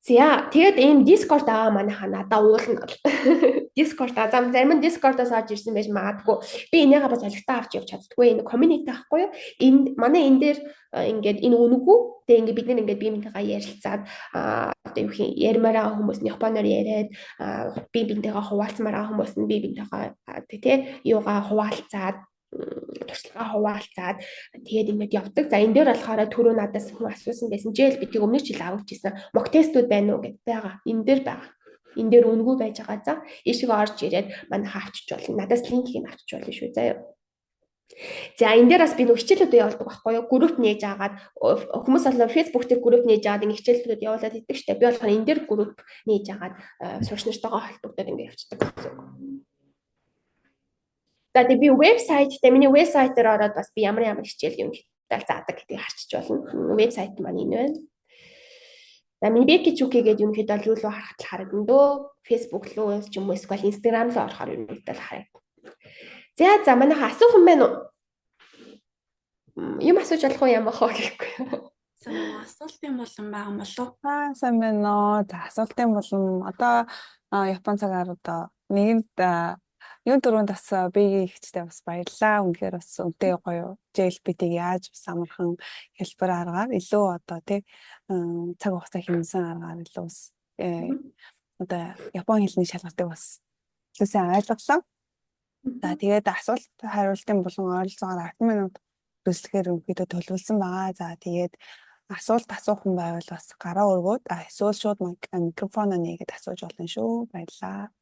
За тэгээд энэ Discord байгаа манайхаа надаа уулна. Discord зарим нь Discord-оос орж ирсэн байж магадгүй. Би энийгээ бас олигтой авч явж чаддгүй. Энэ community байхгүй юу? Манай энэ дээр ингээд энэ үнэгүй. Тэгээ ингээд бид нэр ингээд биеийнхээ ярилцаад одоо юу хин ярмаар байгаа хүмүүс нь Японоор яриад биеийнхээ хуваалцмаар байгаа хүмүүс нь биеийнхээ тий юугаа хуваалцаад туршлагаа хуваалцаад тэгээд ингээд явдаг. За энэ дээр болохоор түрүү надаас хүн асуусан байсан. Жишээл би тийг өмнөх жил авч ирсэн. Мок тестүүд байна уу гэдээ байгаа. Энэ дээр байгаа. Энэ дээр үнэгүй байж байгаа. За ийшээ орж ирээд манайхаа авчиж болно. Надаас линкийг авчиж болно шүү заяа. За энэ дээр бас би нэг хичээлүүд явуулдаг байхгүй юу? Групп нээж агаад хүмүүс болоо Facebook дээр групп нээж агаад ингэ хичээлүүд явуулаад идэг штэ. Би болохоор энэ дээр групп нээж агаад сурч нартайгаа холбогдоод ингэ явчихдаг гэсэн үг. За тэгээ би вебсайттай миний вебсайт дээр ороод бас би ямар хичээл юм хэлтэл заадаг гэдгийг харчиж болно. Вебсайт маань энэ байна. За миний Begi Chuki гэдэг юм хэд бол юу руу харахад харагдана дөө. Facebook руу ч юм уу эсвэл Instagram руу орохоор юм хэд бол харагдана. За манайха асуух юм байна уу? Юм асууж болох уу ямар хаа гэхгүй. Асуултын болон байгаа болов. Сайн байна. За асуултын болон одоо Япон цагаар одоо нэгэнд юу дөрөнд бас Begi ихтэй бас баярлаа. Үнэхээр бас үнтэй гоё JLPT-г яаж бас амархан хэлбэр аргаар илүү одоо тий цаг хугацаа хэмнэсэн аргаар илүү бас одоо Япон хэлний шалгалтыг бас сайн ойлголоо. За тэгээд асуулт хариултын болон ойролцоогоор 10 минут төслөхээр өнөөдөө төлөвлөсөн байгаа. За тэгээд асуулт асуух хүн байвал бас гараа өргөөд эсвэл шууд микрофоноо нээгээд асууж болно шүү. Баярлалаа.